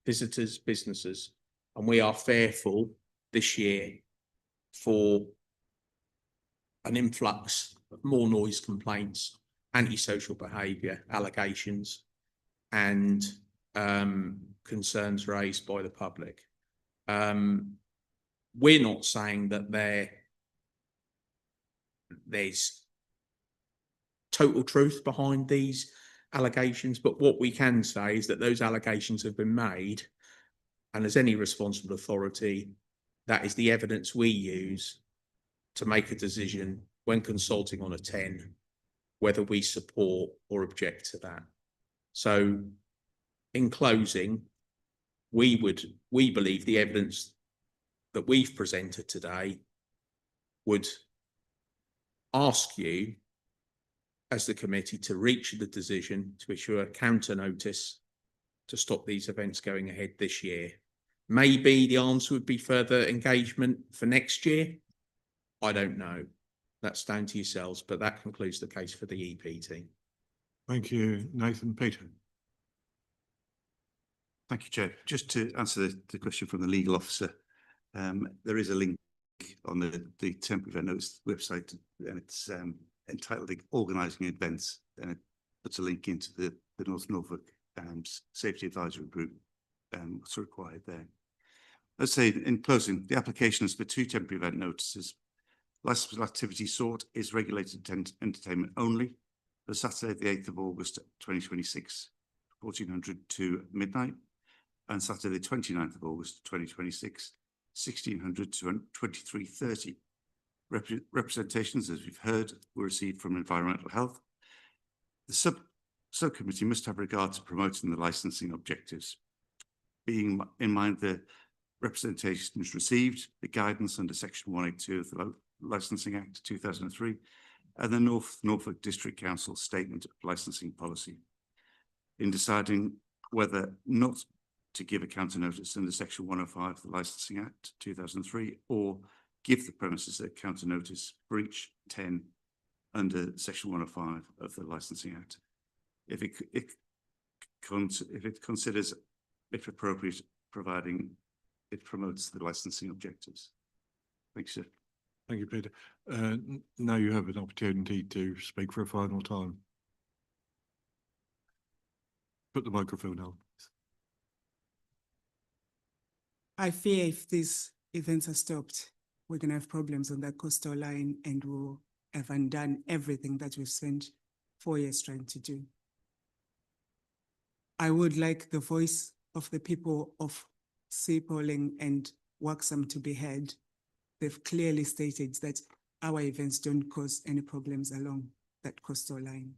visitors, businesses. And we are fearful this year for an influx of more noise complaints, antisocial behaviour allegations, and concerns raised by the public. We're not saying that they're there's total truth behind these allegations, but what we can say is that those allegations have been made, and as any responsible authority, that is the evidence we use to make a decision when consulting on a 10, whether we support or object to that. So in closing, we believe the evidence that we've presented today would ask you as the committee to reach the decision to issue a counter notice to stop these events going ahead this year. Maybe the answer would be further engagement for next year. I don't know. That's down to yourselves, but that concludes the case for the EP team. Thank you, Nathan. Peter. Thank you, Chair. Just to answer the question from the legal officer, there is a link on the temporary event notice website, and it's entitled Organising Events, and it puts a link into the North Norfolk Safety Advisory Group. What's required there. Let's say in closing, the applications for 2 temporary event notices. Licensable activity sought is regulated entertainment only for Saturday, the 8th of August 2026, 1400 to midnight, and Saturday, the 29th of August 2026, 1600 to 2330. Representations, as we've heard, were received from Environmental Health. The subcommittee must have regard to promoting the licensing objectives, being in mind the representations received, the guidance under Section 182 of the Licensing Act 2003, and the Norfolk District Council Statement of Licensing Policy. In deciding whether not to give a counter notice under Section 105 of the Licensing Act 2003, or give the premises a counter notice for each 10 under Section 105 of the Licensing Act, if it considers it appropriate, providing it promotes the licensing objectives. Thank you, sir. Thank you, Peter. Now you have an opportunity to speak for a final time. Put the microphone on. I fear if these events are stopped, we're going to have problems on that coastal line, and we'll have undone everything that we've spent 4 years trying to do. I would like the voice of the people of Seapolling and Waxham to be heard. They've clearly stated that our events don't cause any problems along that coastal line.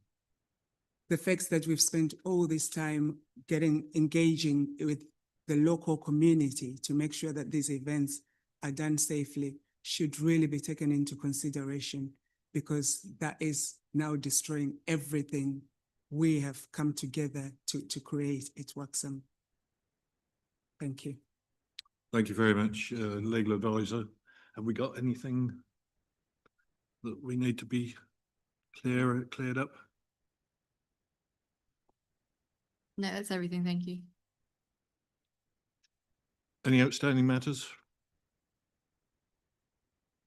The fact that we've spent all this time engaging with the local community to make sure that these events are done safely should really be taken into consideration, because that is now destroying everything we have come together to create at Waxham. Thank you. Thank you very much, legal advisor. Have we got anything that we need to be cleared up? No, that's everything. Thank you. Any outstanding matters?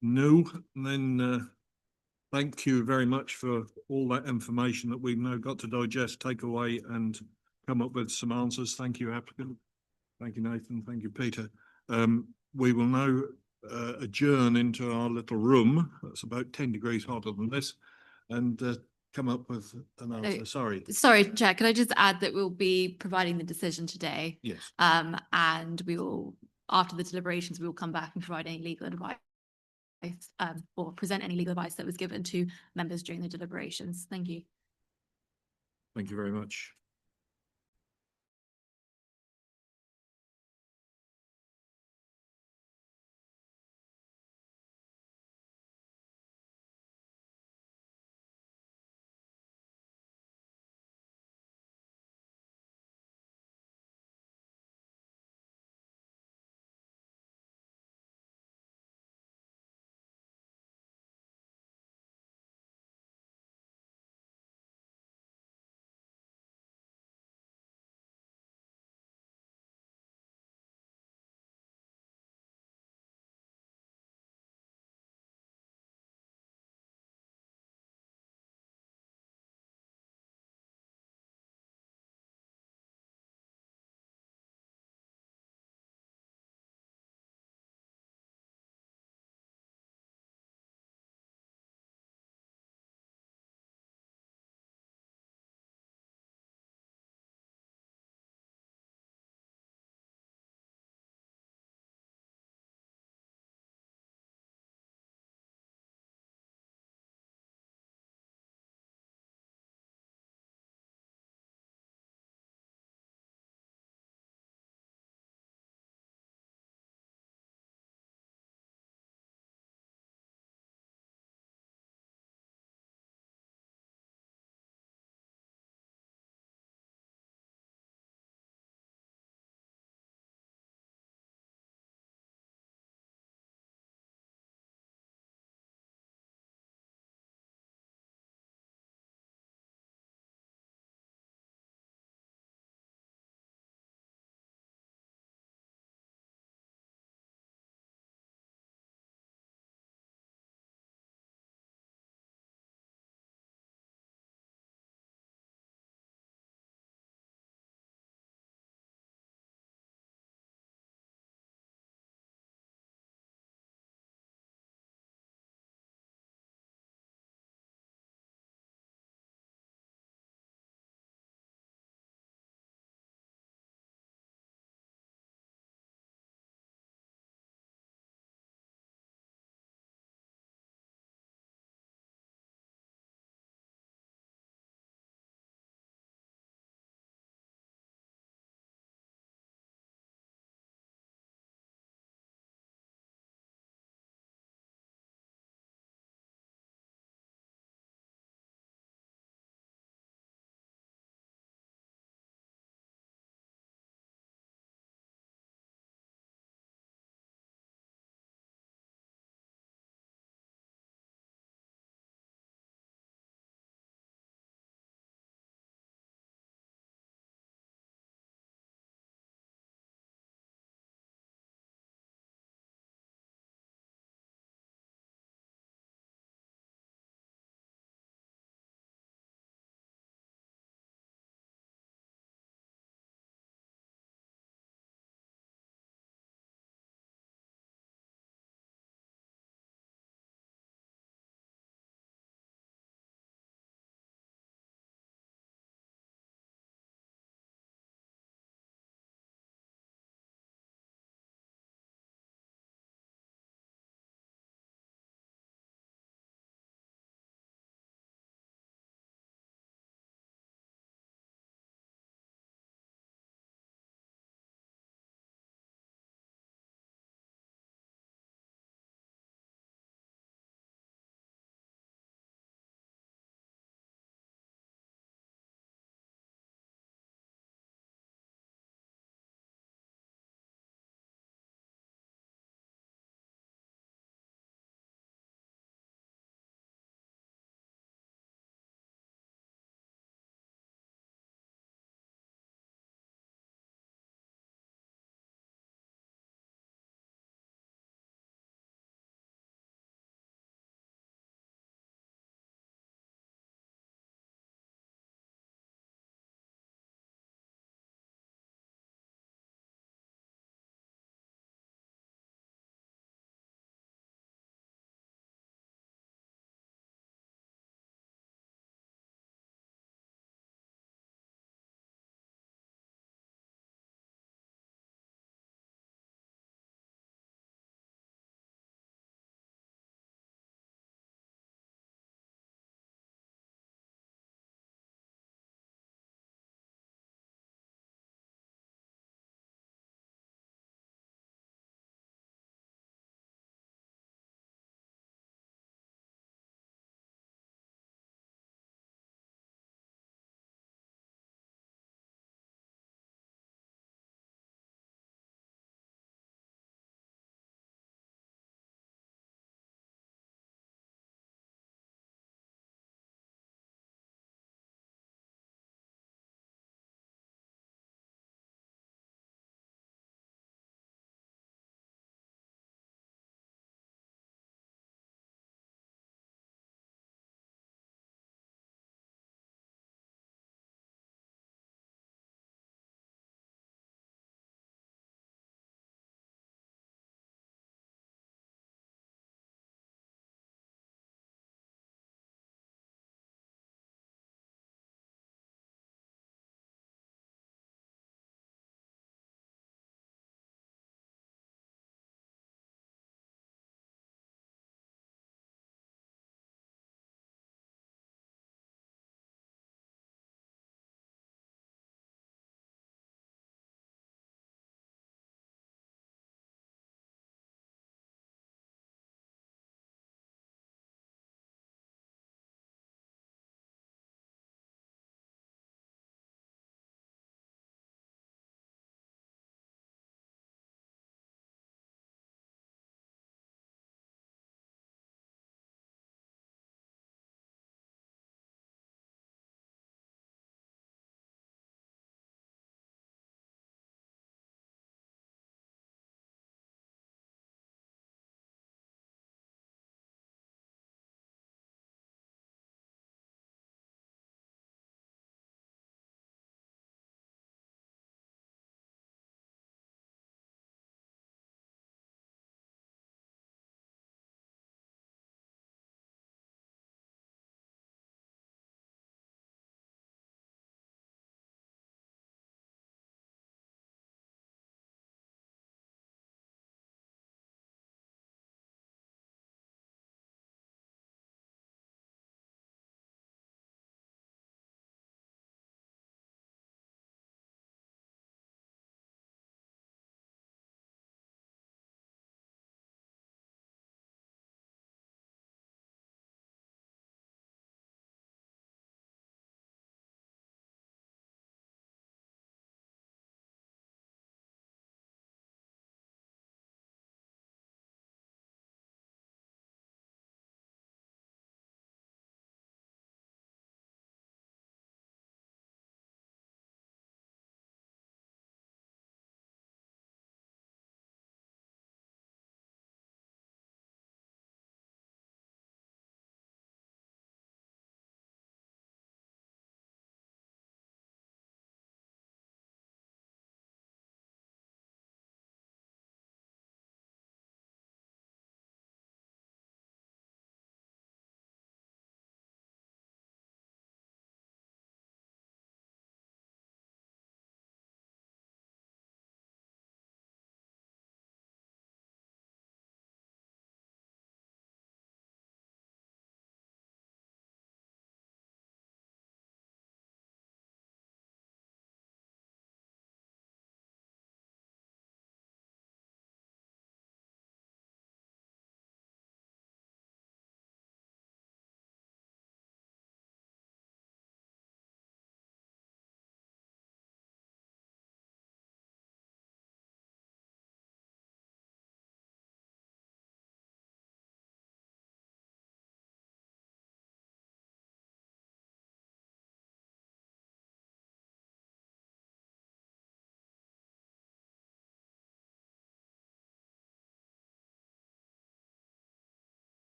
No, then thank you very much for all that information that we've now got to digest, take away, and come up with some answers. Thank you, applicant. Thank you, Nathan. Thank you, Peter. We will now adjourn into our little room. That's about 10 degrees hotter than this, and come up with an answer. Sorry, Chair, could I just add that we'll be providing the decision today? Yes. And we will, after the deliberations, we will come back and provide any legal advice or present any legal advice that was given to members during the deliberations. Thank you. Thank you very much.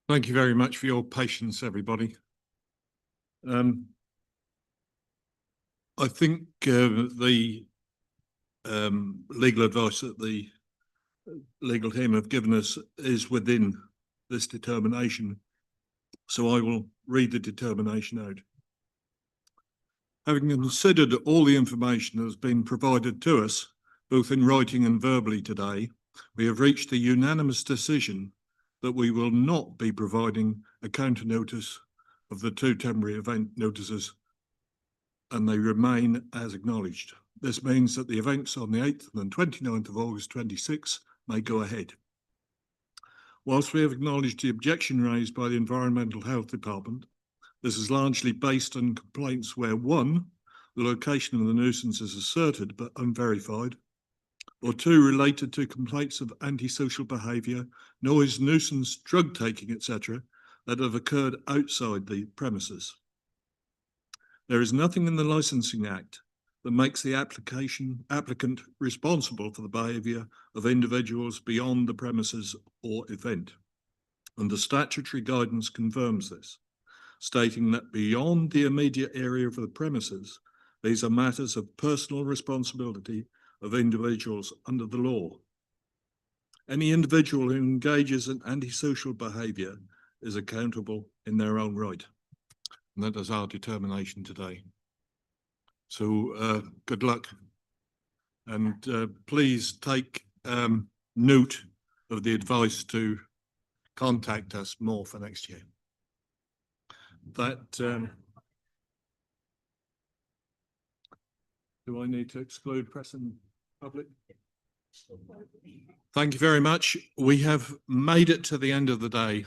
Thank you very much for your patience, everybody. I think the legal advice that the legal team have given us is within this determination. So I will read the determination out. Having considered all the information that has been provided to us, both in writing and verbally today, we have reached a unanimous decision that we will not be providing a counter notice of the 2 temporary event notices, and they remain as acknowledged. This means that the events on the 8th and 29th of August 26 may go ahead. Whilst we have acknowledged the objection raised by the Environmental Health Department, this is largely based on complaints where 1, the location of the nuisance is asserted but unverified, or 2, related to complaints of antisocial behaviour, noise, nuisance, drug taking, etc., that have occurred outside the premises. There is nothing in the Licensing Act that makes the applicant responsible for the behaviour of individuals beyond the premises or event, and the statutory guidance confirms this, stating that beyond the immediate area of the premises, these are matters of personal responsibility of individuals under the law. Any individual who engages in antisocial behaviour is accountable in their own right. And that is our determination today. So good luck. And please take note of the advice to contact us more for next year. That do I need to exclude press and public? Thank you very much. We have made it to the end of the day.